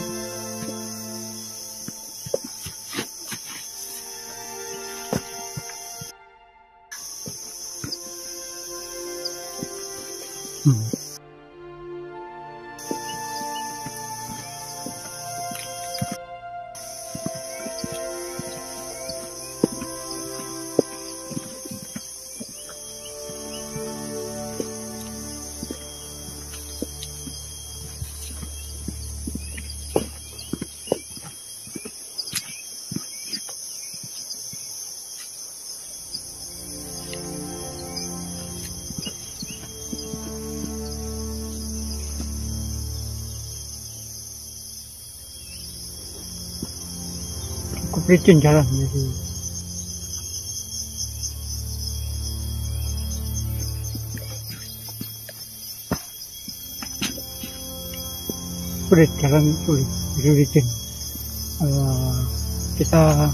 Licin jalan jadi. sulit, jalan sulit, jadi licin. Kita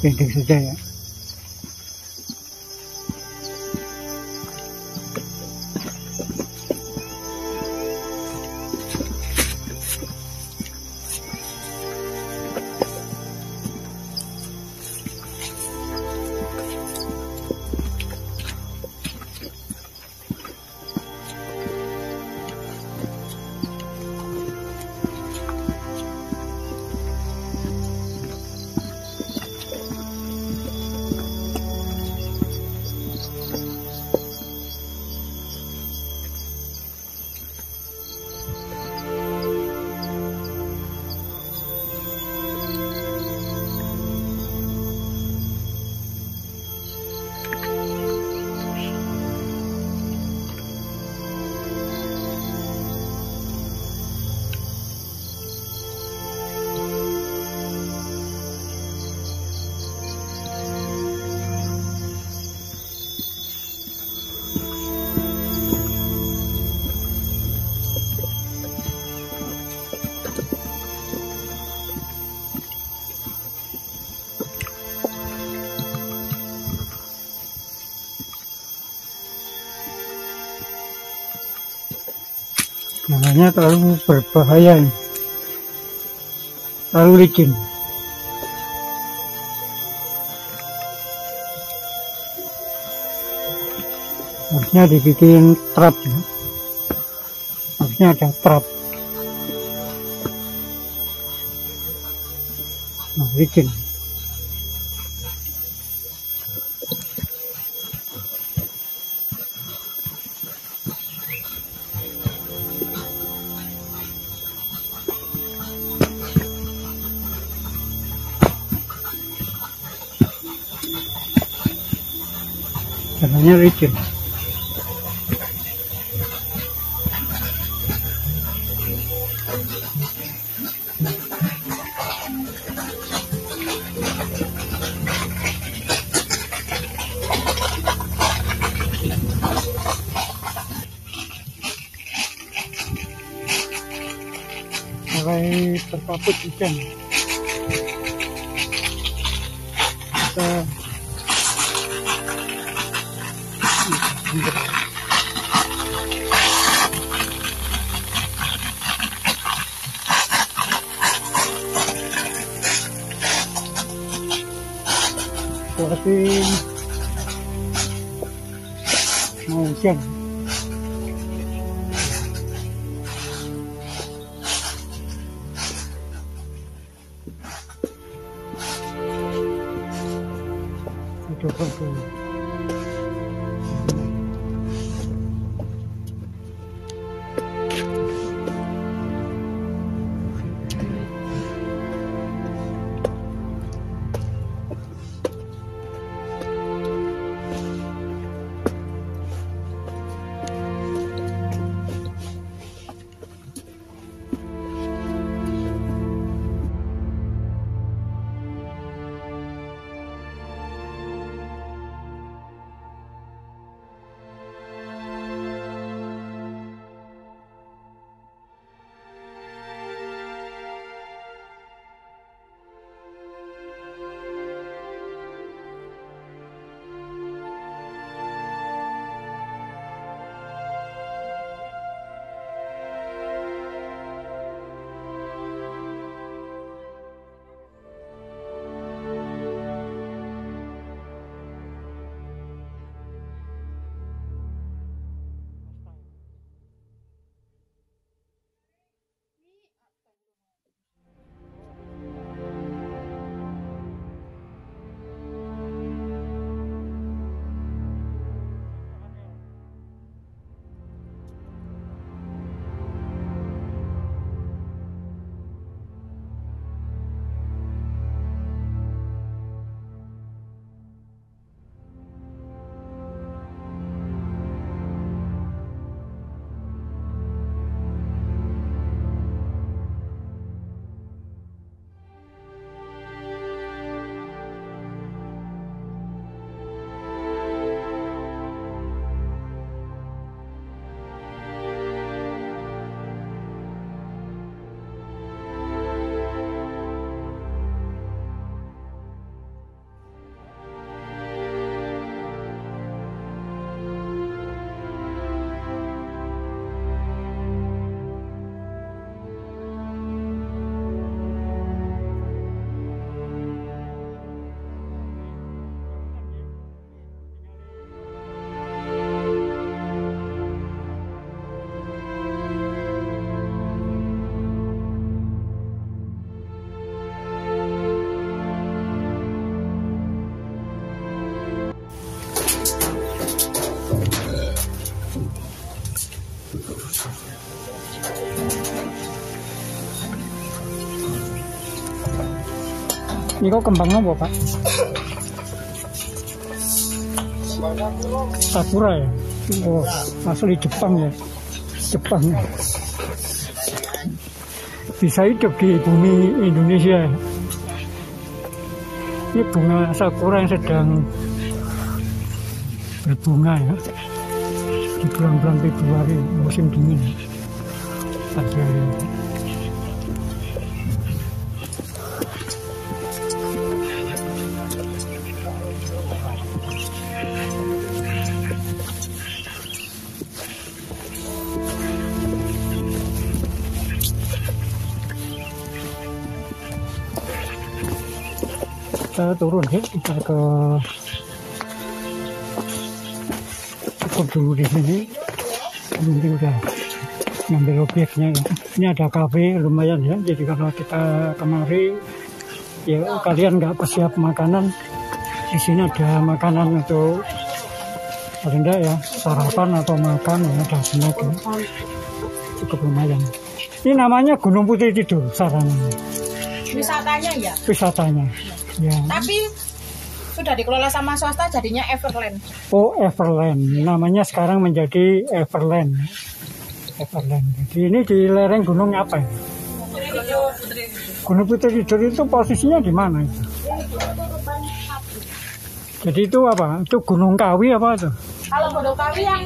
pending saja ya. Jalannya terlalu berbahaya ini, terlalu licin. Harusnya dibikin trap ya, harusnya ada trap. Nah, licin. Jalannya licin. Mulai terpaput hujan. Kita seperti mau hujan. Coba dulu. Ini kok kembang apa, Pak? Sakura ya? Oh, asli Jepang ya? Jepang ya? Bisa hidup di bumi Indonesia. Ini bunga sakura yang sedang berbunga ya, di bulan-bulan Februari musim dingin. Ada kita turun ya, kita ke cukup dulu di sini. Nanti udah ngambil objeknya ya. Ini ada kafe lumayan ya, jadi kalau kita kemari ya kalian nggak persiap makanan, di sini ada makanan untuk paling enggak ya sarapan atau makan ya, ada snack ya. Cukup lumayan. Ini namanya Gunung Putri Tidur sarananya. Wisatanya ya? Wisatanya. Ya. Tapi sudah dikelola sama swasta jadinya Everland. Oh, Everland. Namanya sekarang menjadi Everland. Everland. Jadi ini di lereng gunung apa ya? Gunung Putri Tidur itu posisinya di mana itu? Jadi itu apa? Itu Gunung Kawi apa itu? Kalau Gunung Kawi yang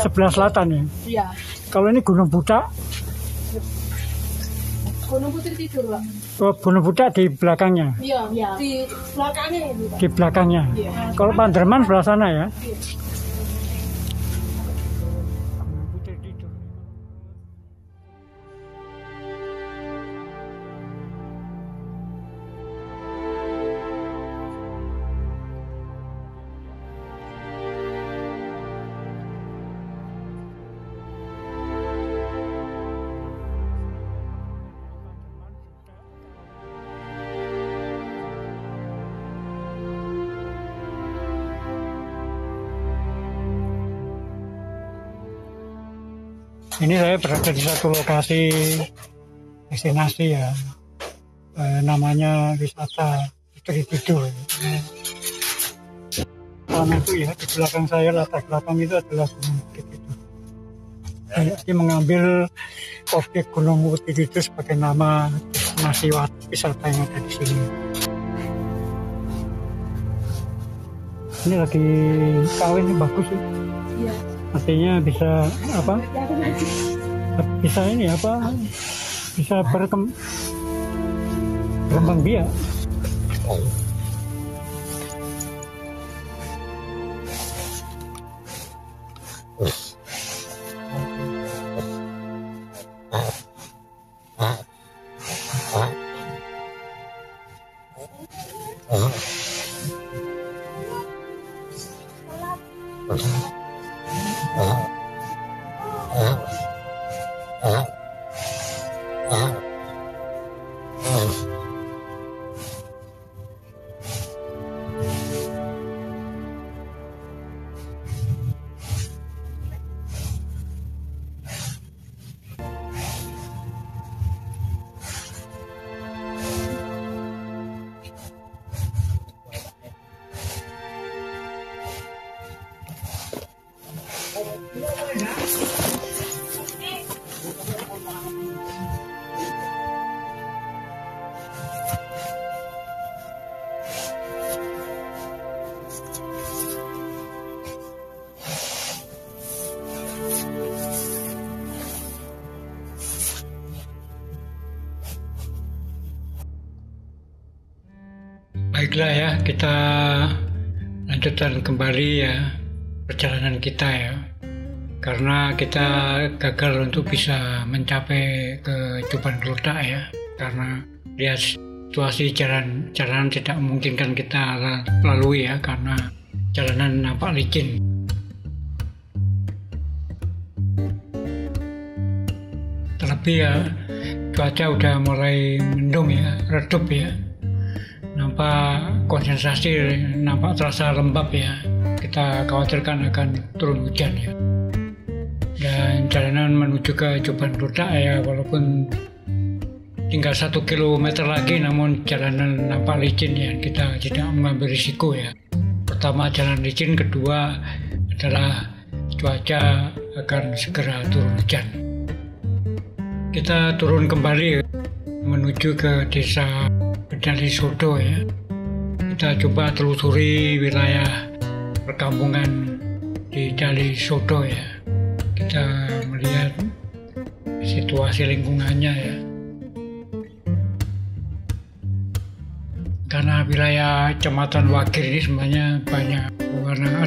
sebelah selatan ya? Iya. Kalau ini Gunung Budak? Gunung Putri Tidur, Pak. Oh, Gunung Budak di belakangnya? Iya, iya. Di belakangnya ini, Pak. Di belakangnya? Iya. Kalau Panderman sebelah sana ya? Iya. Ini saya berada di satu lokasi destinasi ya, namanya wisata Putri Tidur. Karena itu ya di belakang saya, latar belakang itu adalah Gunung Putri Tidur. Saya mengambil objek Gunung Putri Tidur sebagai nama destinasi wisata yang ada di sini. Ini lagi kawin, ini bagus sih. Iya. Artinya bisa apa? Bisa ini apa? Bisa berkembang biak. Baiklah ya, kita lanjutkan kembali ya perjalanan kita ya. Karena kita gagal untuk bisa mencapai ke Juban Klodak ya. Karena lihat situasi jalanan tidak memungkinkan kita lalui ya, karena jalanan nampak licin. Terlebih ya cuaca udah mulai mendung ya, redup ya. Nampak kondensasi, nampak terasa lembab ya. Kita khawatirkan akan turun hujan ya. Dan jalanan menuju ke Juban Klodak ya, walaupun tinggal 1 kilometer lagi, namun jalanan nampak licin ya, kita tidak mengambil risiko ya. Pertama jalan licin, kedua adalah cuaca akan segera turun hujan. Kita turun kembali menuju ke desa Bedali Sodo ya. Kita coba telusuri wilayah perkampungan di Dali Sodo ya. Kita melihat situasi lingkungannya ya. Karena wilayah Kecamatan Wagir ini sebenarnya banyak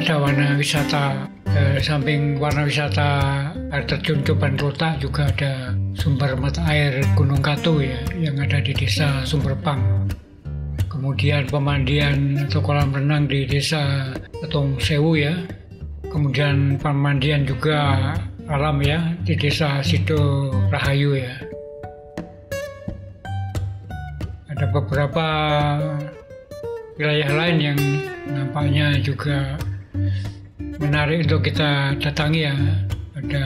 warna wisata. Samping warna wisata air terjun Coban Kota, juga ada sumber mata air Gunung Katu ya, yang ada di desa Sumberpang. Kemudian pemandian atau kolam renang di desa Ketong Sewu ya. Kemudian pemandian juga alam ya di desa Sido Rahayu ya. Ada beberapa wilayah lain yang nampaknya juga menarik untuk kita datangi ya. Ada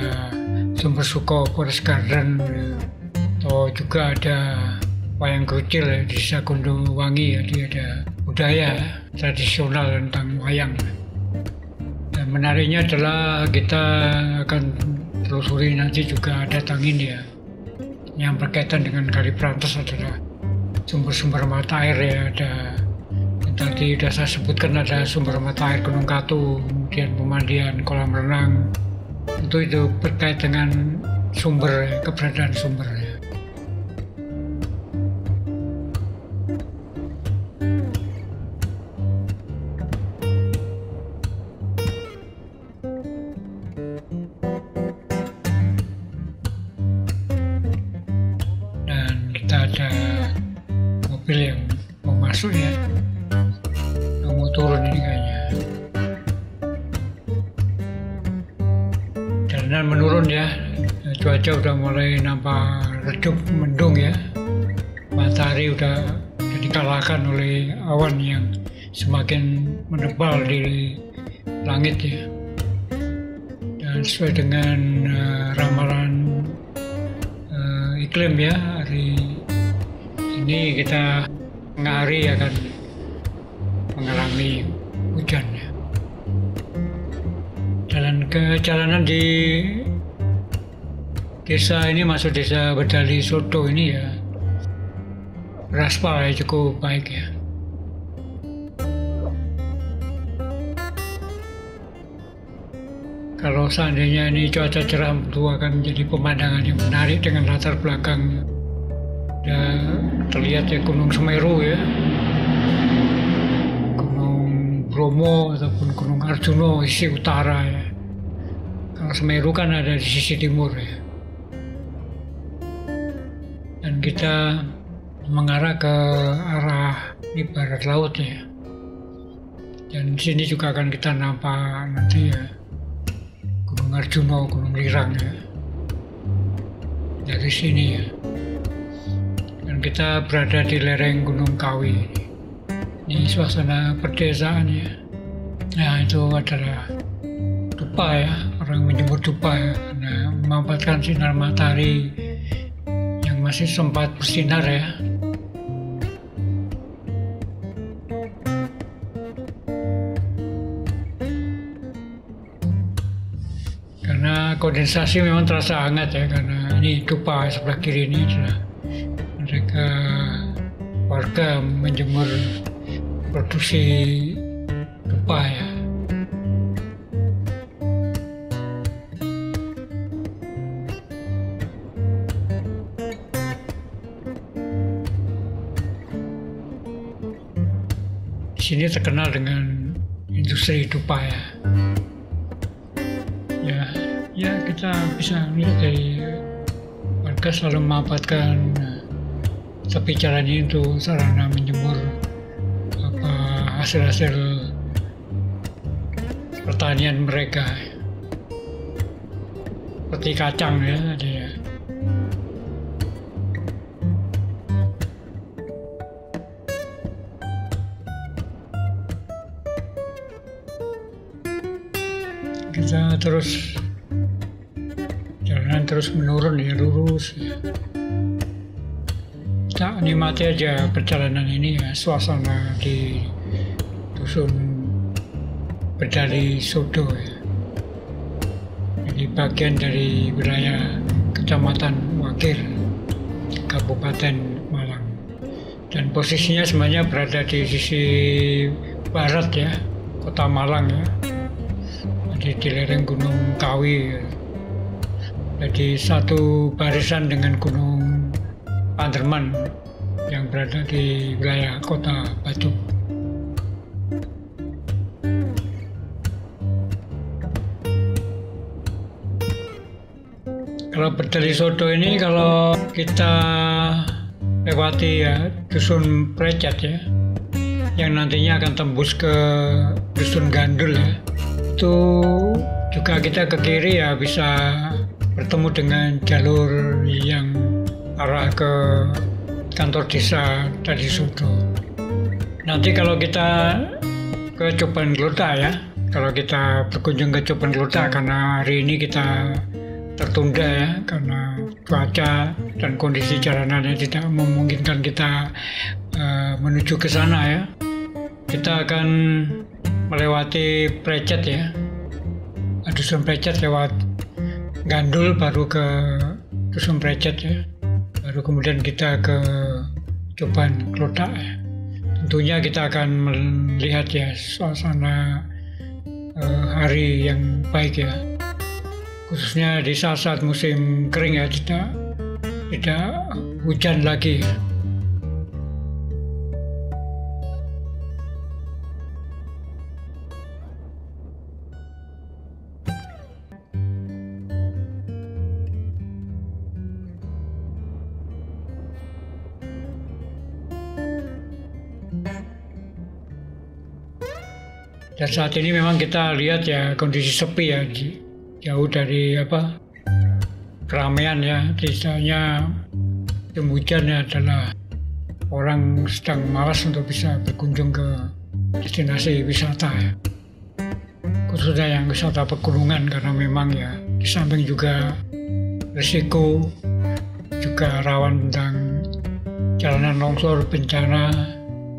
Sumber Suko Forest Garden ya. Atau juga ada wayang kecil ya, di desa Gondowangi ya. Dia ada budaya tradisional tentang wayang. Dan menariknya adalah kita akan telusuri nanti juga datangin ya, yang berkaitan dengan Kali Brantas adalah sumber-sumber mata air ya. Ada tadi sudah saya sebutkan, ada sumber mata air Gunung Katu, kemudian pemandian kolam renang. Itu berkait dengan sumber, keberadaan sumber ya. Dan kita ada mobil yang mau masuk ya, mau turun ini kayaknya. Jalanan menurun ya, cuaca udah mulai nampak redup mendung ya. Matahari udah dikalahkan oleh awan yang semakin menebal di langit ya. Dan sesuai dengan ramalan iklim ya, hari ini kita tengah hari akan mengalami hujan ya. Jalanan di desa ini, masuk desa Bedali Sodo ini ya, beraspal ya, cukup baik ya. Kalau seandainya ini cuaca cerah, itu akan menjadi pemandangan yang menarik dengan latar belakang ya, terlihat ya Gunung Semeru ya, Gunung Bromo ataupun Gunung Arjuno sisi utara ya. Kalau Semeru kan ada di sisi timur ya. Dan kita mengarah ke arah di barat laut ya. Dan sini juga akan kita nampak nanti ya Gunung Arjuno, Gunung Lirang ya, dari sini ya. Dan kita berada di lereng Gunung Kawi ini. Ini suasana pedesaan ya. Nah, itu adalah dupa ya, orang menjemur dupa ya, karena memanfaatkan sinar matahari yang masih sempat bersinar ya. Karena kondensasi memang terasa hangat ya, karena ini dupa sebelah kiri ini adalah mereka warga menjemur produksi dupa ya. Di sini terkenal dengan industri dupa ya. Ya kita bisa melihat dari warga selalu memanfaatkan tepi jalan ini untuk sarana menjemur hasil-hasil pertanian mereka, seperti kacang ya, ada ya. Kita jalanan terus menurun ya, lurus ya. kita nikmati aja perjalanan ini ya, suasana di dusun Bedali Sodo ya. Ini bagian dari wilayah Kecamatan Wakir, Kabupaten Malang. Dan posisinya sebenarnya berada di sisi barat ya, Kota Malang ya. Jadi di lereng Gunung Kawi ya. Jadi satu barisan dengan Gunung Panderman yang berada di wilayah Kota Batu. Kalau Bedali Sodo ini kalau kita lewati ya dusun Precet ya, yang nantinya akan tembus ke dusun Gandul ya, itu juga kita ke kiri ya bisa bertemu dengan jalur yang arah ke kantor desa Bedali Sodo. Nanti kalau kita ke Coban Glota ya, kalau kita berkunjung ke Coban Glota, karena hari ini kita tertunda ya karena cuaca dan kondisi jalanannya tidak memungkinkan kita menuju ke sana ya. Kita akan melewati Precet ya, dusun Precet, lewat Gandul baru ke dusun Precet ya, baru kemudian kita ke Coban Glota ya. Tentunya kita akan melihat ya suasana hari yang baik ya, khususnya di saat-saat musim kering ya, tidak hujan lagi. Dan saat ini memang kita lihat ya kondisi sepi ya, jauh dari keramaian ya. Misalnya musim hujan ya adalah orang sedang malas untuk bisa berkunjung ke destinasi wisata ya, khususnya yang wisata pegunungan, karena memang ya di samping juga risiko juga rawan tentang jalanan longsor, bencana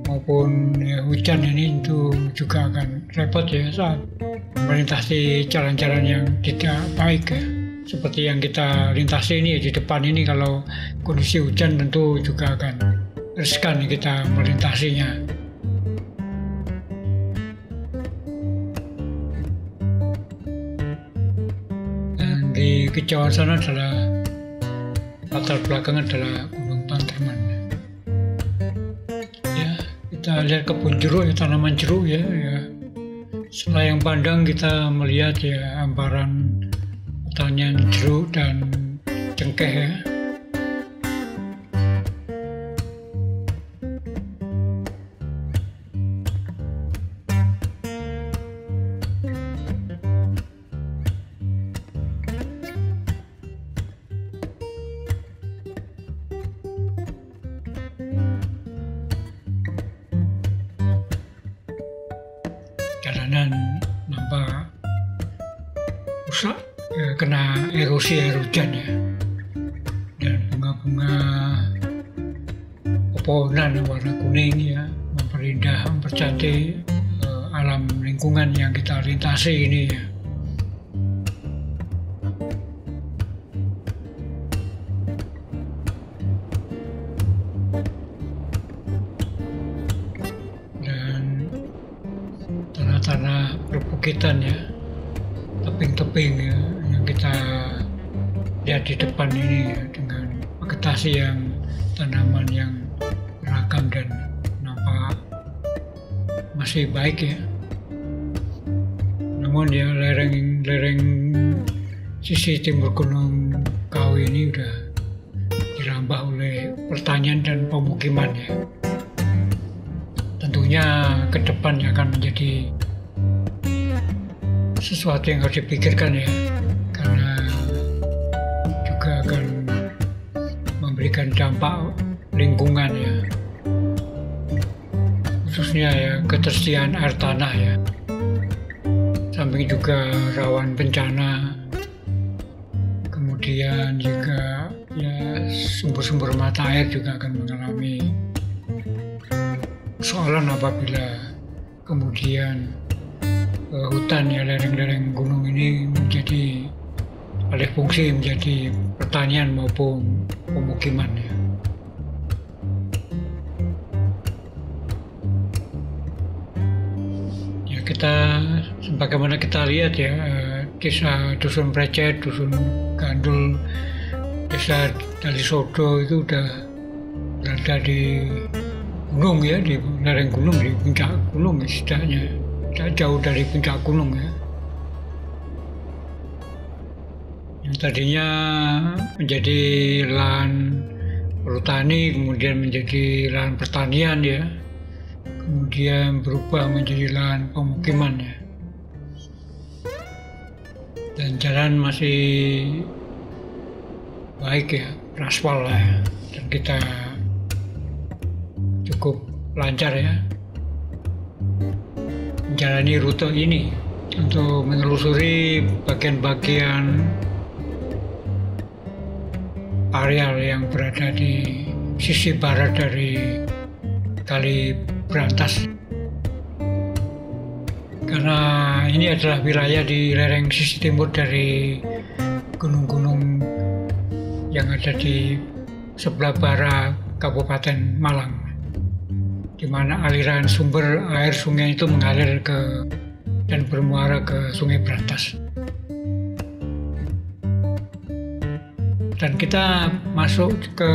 maupun ya, hujan ini itu juga akan repot ya saat melintasi jalan-jalan yang tidak baik ya. Seperti yang kita lintasi ini di depan ini, kalau kondisi hujan tentu juga akan riskan kita melintasinya. Dan di kejauhan sana adalah latar belakang adalah Gunung Panderman. Ya, kita lihat kebun jeruk ya, tanaman jeruk ya. Setelah yang pandang kita melihat ya hamparan pertanian jeruk dan cengkeh ya. Jalanan nampak rusak ya, kena erosi air hujan ya, dan bunga-bunga pepohonan warna kuning ya memperindah, mempercantik alam lingkungan yang kita lintasi ini ya. Tanah perbukitan ya, tebing-tebing ya, yang kita lihat di depan ini ya, dengan vegetasi yang tanaman yang beragam dan nampak masih baik ya. Namun ya lereng sisi timur Gunung Kawi ini udah dirambah oleh pertanian dan pemukiman ya. Tentunya ke depan akan menjadi sesuatu yang harus dipikirkan ya, karena juga akan memberikan dampak lingkungan ya, khususnya ya ketersediaan air tanah ya, samping juga rawan bencana, kemudian juga ya sumber-sumber mata air juga akan mengalami persoalan apabila kemudian hutan ya, lereng-lereng gunung ini menjadi alih fungsi menjadi pertanian maupun pemukiman ya. Ya kita sebagaimana kita lihat ya, desa Dusun Precet, Dusun Gandul, desa Dalisodo itu udah berada di gunung ya, di lereng gunung, di puncak gunung ya, setidaknya tidak jauh dari puncak gunung ya. Yang tadinya menjadi lahan perhutani kemudian menjadi lahan pertanian ya, kemudian berubah menjadi lahan pemukiman ya. Dan jalan masih baik ya, beraspal lah ya, dan kita cukup lancar ya menjalani rute ini untuk menelusuri bagian-bagian areal yang berada di sisi barat dari Kali Brantas. Karena ini adalah wilayah di lereng sisi timur dari gunung-gunung yang ada di sebelah barat Kabupaten Malang, di mana aliran sumber air sungai itu mengalir ke dan bermuara ke Sungai Brantas. Dan kita masuk ke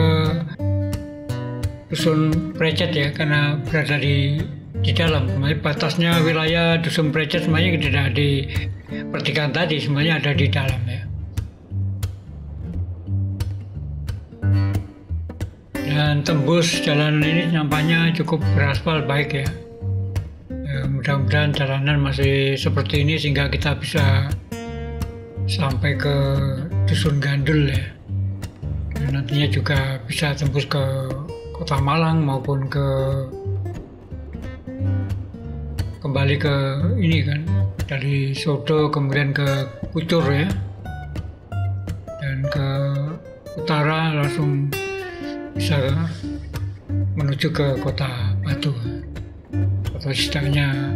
Dusun Precet ya, karena berada di dalam. Batasnya wilayah Dusun Precet semuanya tidak di pertigaan tadi, semuanya ada di dalam ya. Dan tembus jalan ini nampaknya cukup beraspal baik ya. Mudah-mudahan jalanan masih seperti ini sehingga kita bisa sampai ke Dusun Gandul ya. Dan nantinya juga bisa tembus ke Kota Malang maupun kembali ke ini kan, dari Sodo kemudian ke Kucur ya, dan ke utara langsung bisa menuju ke Kota Batu, atau setidaknya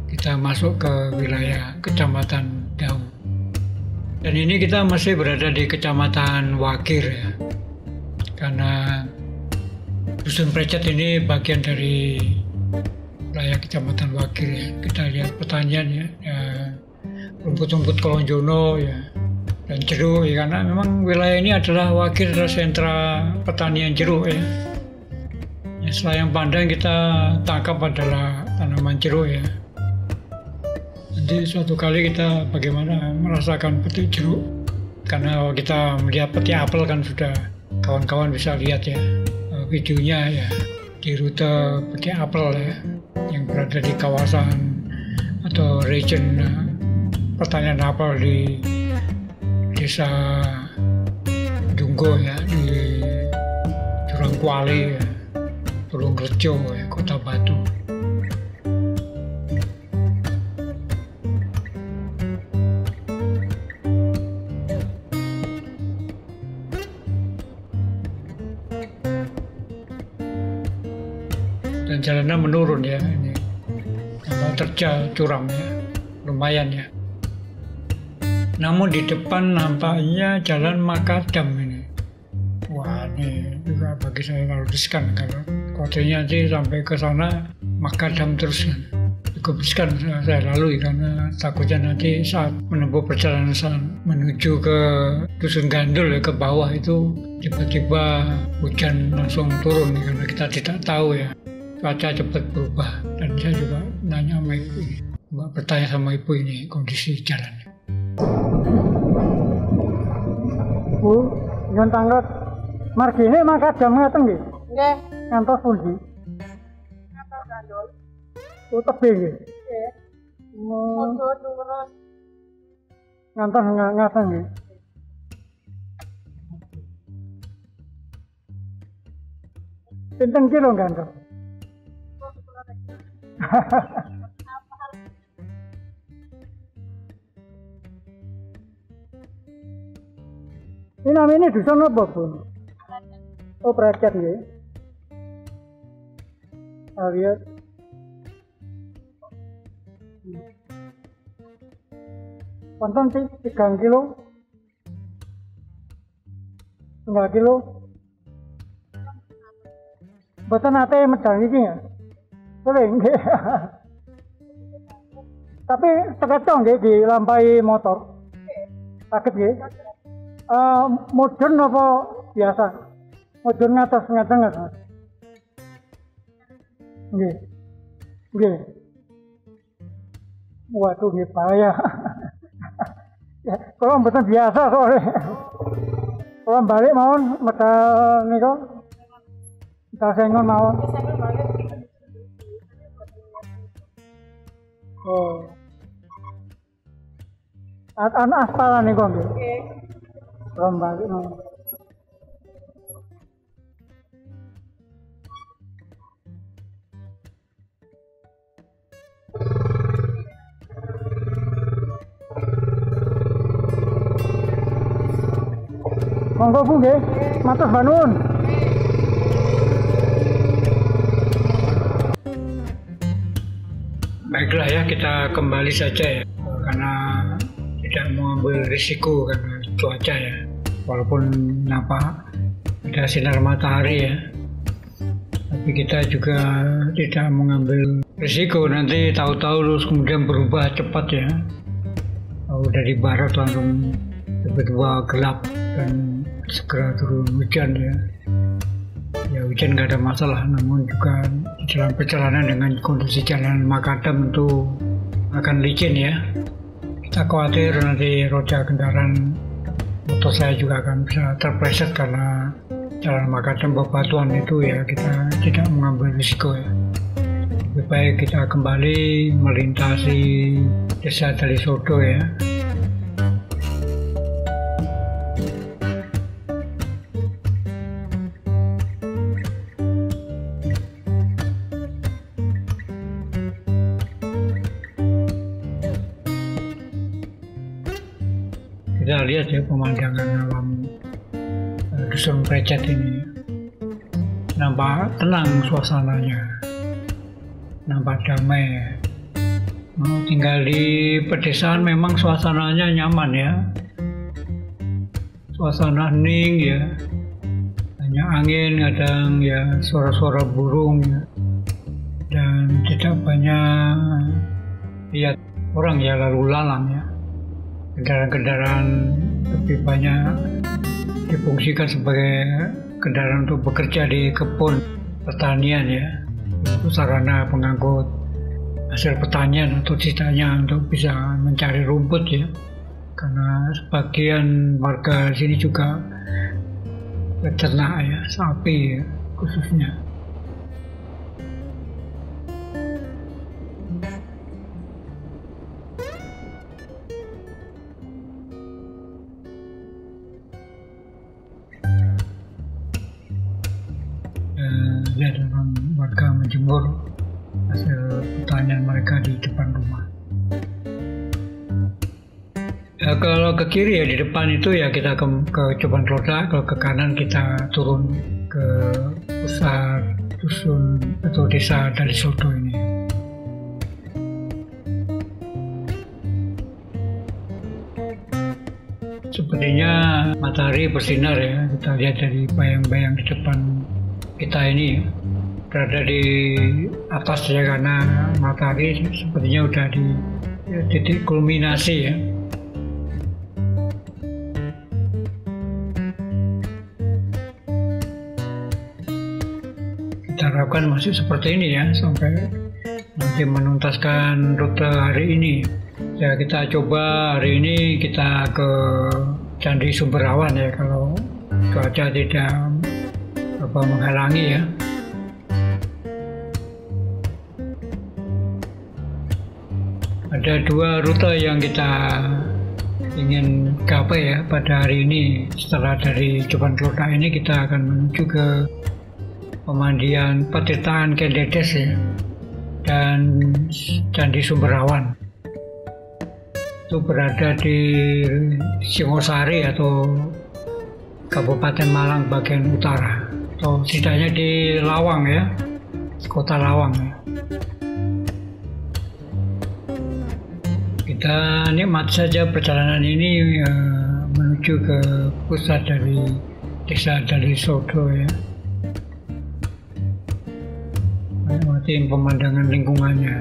kita masuk ke wilayah Kecamatan Dau. Dan ini kita masih berada di Kecamatan Wakir ya, karena Dusun Precet ini bagian dari wilayah Kecamatan Wakir ya. Kita lihat pertanian ya, rumput-rumput Kolonjono ya, dan jeruk ya, karena memang wilayah ini adalah Wakir adalah sentra pertanian jeruk ya. Ya, setelah yang pandang kita tangkap adalah tanaman jeruk ya. Nanti suatu kali kita bagaimana merasakan petik jeruk, karena kita melihat petik apel kan sudah kawan-kawan bisa lihat ya videonya ya di rute petik apel ya, yang berada di kawasan atau region pertanian apel di Desa Dunggo ya, di Jurang Kuali ya, Tulungrejo ya, Kota Batu. Dan jalanan menurun ya, ini terjal curam ya, lumayan ya. Namun di depan nampaknya jalan makadam ini. Wah, ini juga bagi saya kalau riskan, kalau kodenya nanti sampai ke sana makadam terus kan. Cukup riskan saya lalui karena takutnya nanti saat menempuh perjalanan menuju ke Dusun Gandul ya, ke bawah itu tiba-tiba hujan langsung turun karena kita tidak tahu ya. Cuaca cepat berubah, dan saya juga nanya sama ibu ini, bertanya sama ibu ini kondisi jalannya. Bu, yang tanggal margine makadam ngaten nggih? Nggih. Ngantos pundi? Ngantos Gandul. Oh, tebing nggih. Nggih. Oh, Terus. ngantos ngaten nggih. Pinten kilo ngantos? Ini namanya dusun apa, Bun? Oh, Pracat ya. Lihat. Wonten 3 kilo. 3 kilo. Mboten nate medal iki ya. Sering nggih. Tapi terkecoh nggih dilampahi motor. Saged nggih. Mudhun apa biasa? Mudhun ngatos ngaten ngaten. Nggih. Nggih. Waduh nggih bahaya. Ya, kalau mboten biasa soalnya. Kalau balik mawon medal niku. Medal sengon mawon. Oh. Aspalan niku nggih. Nggih. Kalau balik mawon. Monggo Bu nggih, matur nuwun. Baiklah ya, kita kembali saja ya, karena tidak mengambil risiko karena cuaca ya. Walaupun nampak ada sinar matahari ya, tapi kita juga tidak mengambil risiko nanti tahu-tahu terus kemudian berubah cepat ya. Tahu dari barat langsung tiba-tiba gelap dan segera turun hujan ya. Ya hujan nggak ada masalah, namun juga di dalam perjalanan dengan kondisi jalan makadam tentu akan licin ya. Kita khawatir nanti roda kendaraan motor saya juga akan bisa terpleset karena jalan makadam bebatuan itu ya, kita tidak mengambil risiko ya. Lebih baik kita kembali melintasi desa Dalisodo ya. Kita lihat ya pemandangan alam dusun Pracat ini, nampak tenang suasananya, nampak damai ya. Tinggal di pedesaan memang suasananya nyaman ya, suasana hening ya, hanya angin, kadang ya suara-suara burung ya. Dan tidak banyak lihat orang ya lalu lalang ya. Kendaraan-kendaraan lebih banyak difungsikan sebagai kendaraan untuk bekerja di kebun pertanian ya, itu sarana pengangkut hasil pertanian atau sisanya untuk bisa mencari rumput ya, karena sebagian warga di sini juga beternak ya, sapi ya, khususnya. Lihat orang warga menjemur hasil pertanian mereka di depan rumah. Ya, kalau ke kiri ya di depan itu ya kita ke Coban Roda, kalau ke kanan kita turun ke pusat dusun atau desa Dalisodo ini. Sepertinya matahari bersinar ya, kita lihat dari bayang-bayang di depan kita ini berada di atas ya, karena matahari sepertinya udah di titik kulminasi ya. Kita harapkan masih seperti ini ya sampai nanti menuntaskan rute hari ini. Ya kita coba hari ini kita ke Candi Sumberawan ya, kalau cuaca tidak menghalangi ya. Ada 2 rute yang kita ingin gapai ya pada hari ini. Setelah dari Coban Roda ini kita akan menuju ke pemandian Patirtaan Kendedes ya, dan Candi Sumberawan. Itu berada di Singosari atau Kabupaten Malang bagian utara, atau setidaknya di Lawang ya, kota Lawang ya. Kita nikmati saja perjalanan ini menuju ke pusat dari desa Dali Sodo ya. Nikmati pemandangan lingkungannya.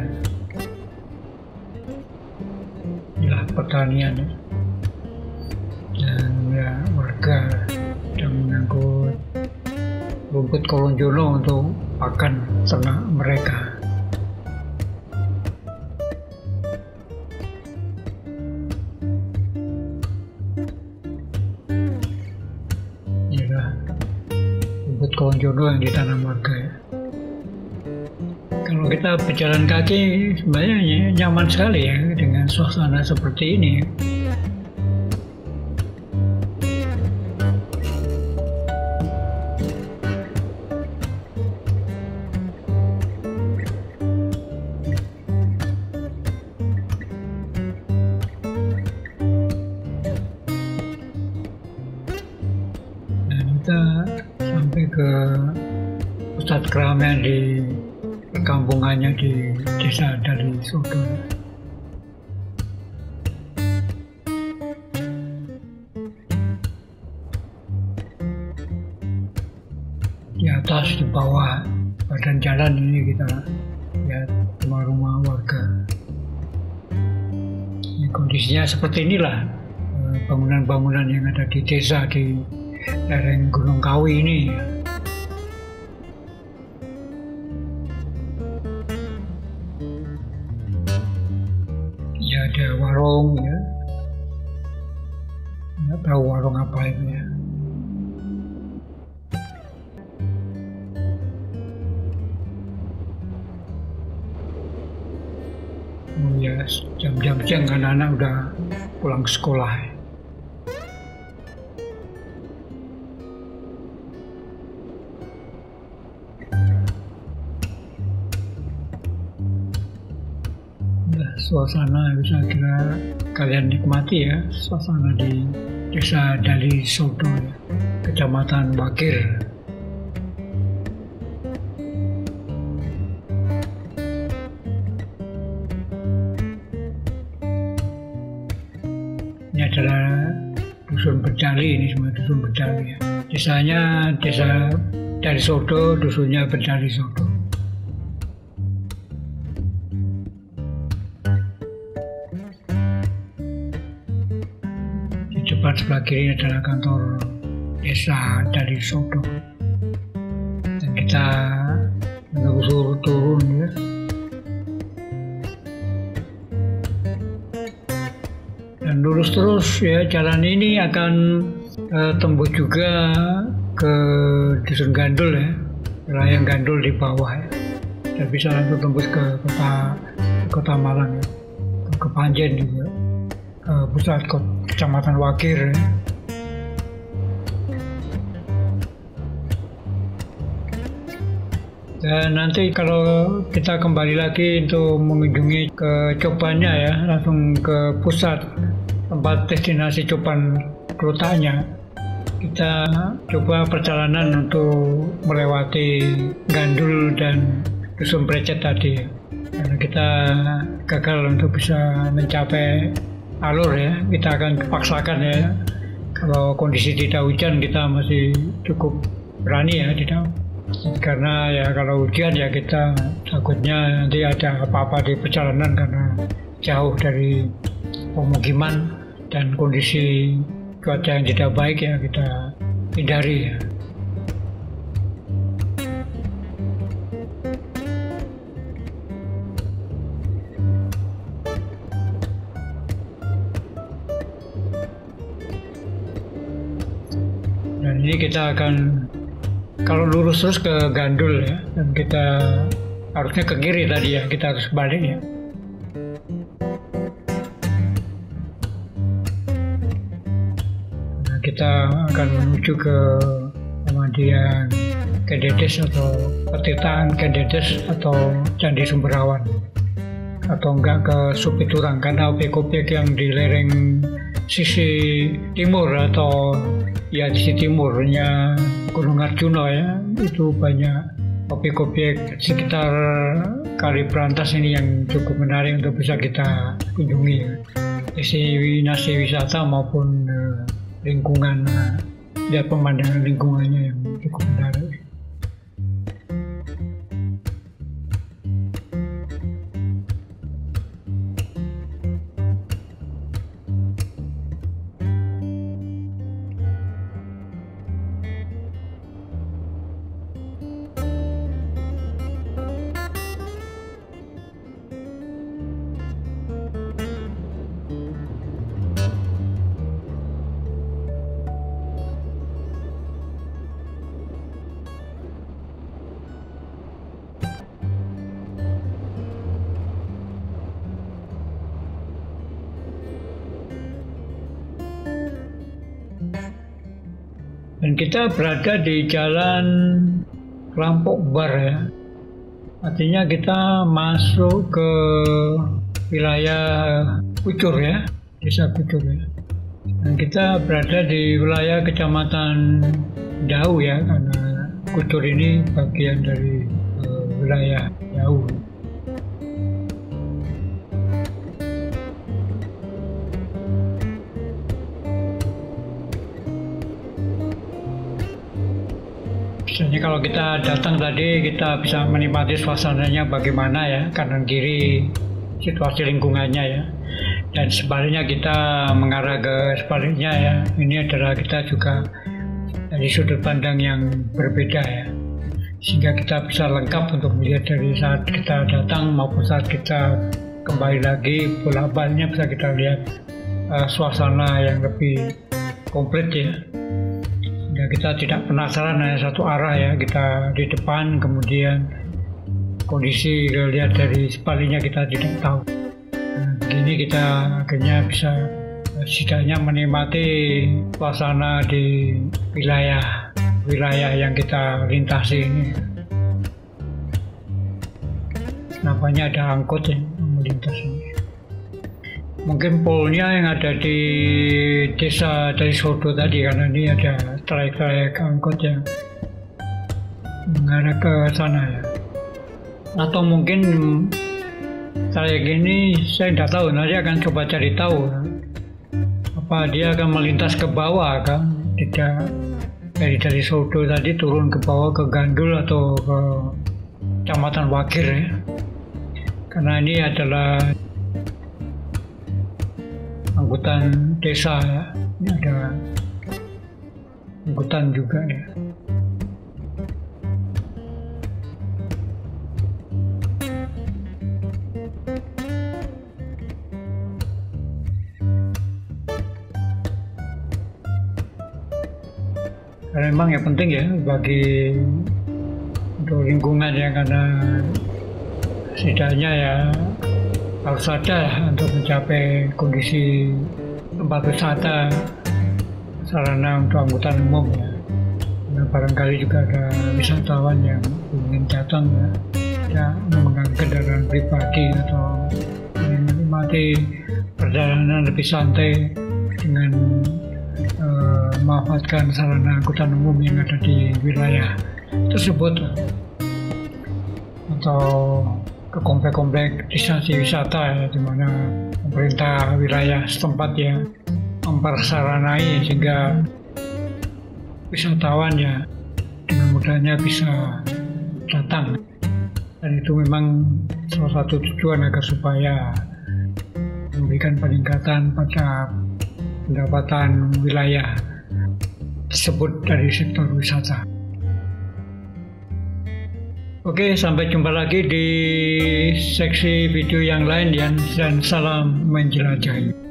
Inilah pertanian ya. Dan ya, warga sedang mengangkut rumput kolonjono untuk pakan ternak mereka. Inilah rumput kolonjono yang ditanam warga ya. Kalau kita berjalan kaki sebenarnya nyaman sekali ya dengan suasana seperti ini ya. Kita sampai ke pusat keramaian di kampungannya di desa Dali Sodo. Di atas, di bawah badan jalan ini kita lihat rumah-rumah warga. Ini kondisinya seperti inilah bangunan-bangunan yang ada di desa di lereng Gunung Kawi ini. Ya ada warung ya, nggak tahu warung apa itu ya. Oh ya, jam-jam siang anak-anak udah pulang sekolah ya. Suasana bisa kira kalian nikmati ya, suasana di desa Dali Sodo ya, kecamatan Wakir. Ini adalah dusun Berdali, ini semua dusun Berdali ya. Desanya desa Dali Sodo, dusunnya Berdali Sodo. Depan sebelah kiri adalah kantor desa Dali Sodo. Dan kita menelusur turun ya. Dan lurus terus ya, jalan ini akan tembus juga ke Dusun Gandul ya, wilayah Gandul di bawah ya. Dan bisa langsung tembus ke kota Malang ya, ke Panjen juga, pusat kecamatan Wakir ya. Dan nanti kalau kita kembali lagi untuk mengunjungi ke cobannya ya, langsung ke pusat tempat destinasi coban letaknya, kita coba perjalanan untuk melewati Gandul dan Dusun Precet tadi ya. Karena kita gagal untuk bisa mencapai alur ya, kita akan paksakan ya. Kalau kondisi tidak hujan kita masih cukup berani ya, tidak. Karena ya kalau hujan ya kita takutnya nanti ada apa-apa di perjalanan karena jauh dari pemukiman dan kondisi cuaca yang tidak baik ya, kita hindari ya. Dan ini kita akan, kalau lurus terus ke Gandul ya, dan kita harusnya ke kiri tadi ya, kita harus balik ya. Nah, kita akan menuju ke Pemandian Kendedes atau Petitaan Kendedes atau Candi Sumberawan, atau enggak ke Supiturang, karena objek-objek yang di lereng sisi timur atau ya di sisi timurnya Gunung Arjuna ya, itu banyak objek-objek sekitar Kali Brantas ini yang cukup menarik untuk bisa kita kunjungi. Destinasi wisata maupun lingkungan, ya pemandangan lingkungannya yang cukup menarik. Dan kita berada di jalan Rampok Bar ya. Artinya kita masuk ke wilayah Kucur ya, desa Kucur ya. Dan kita berada di wilayah Kecamatan Dau ya, karena Kucur ini bagian dari wilayah Dau. Misalnya kalau kita datang tadi, kita bisa menikmati suasananya bagaimana ya, kanan kiri situasi lingkungannya ya. Dan sebaliknya kita mengarah ke sebaliknya ya, ini adalah kita juga dari sudut pandang yang berbeda ya. Sehingga kita bisa lengkap untuk melihat dari saat kita datang maupun saat kita kembali lagi, bolak-baliknya bisa kita lihat suasana yang lebih komplit ya. Ya, kita tidak penasaran hanya satu arah ya, kita di depan kemudian kondisi lihat dari sebaliknya kita tidak tahu. Nah, begini kita akhirnya bisa setidaknya menikmati suasana di wilayah yang kita lintasi ini. Kenapanya ada angkot yang melintas ini. Mungkin polnya yang ada di desa dari Sodo tadi, karena ini ada trayek-trayek angkot yang mengarah ke sana ya. Atau mungkin trayek ini saya tidak tahu, nanti akan coba cari tahu apa dia akan melintas ke bawah kan, tidak dari Sodo tadi turun ke bawah ke Gandul atau ke Kecamatan Wagir ya. Karena ini adalah angkutan desa ya, ini ada angkutan juga ya. Karena memang ya penting ya bagi untuk lingkungan ya, karena setidaknya ya harus ada untuk mencapai kondisi tempat wisata, sarana untuk angkutan umum ya. Nah, barangkali juga ada wisatawan yang ingin datang ya menggunakan kendaraan pribadi atau menikmati perjalanan lebih santai dengan memanfaatkan sarana angkutan umum yang ada di wilayah tersebut, atau ke komplek-komplek destinasi wisata ya, di mana pemerintah wilayah setempat ya mempersaranai sehingga wisatawan ya dengan mudahnya bisa datang. Dan itu memang salah satu tujuan agar supaya memberikan peningkatan pada pendapatan wilayah tersebut dari sektor wisata. Oke, sampai jumpa lagi di seksi video yang lain dan salam menjelajahi.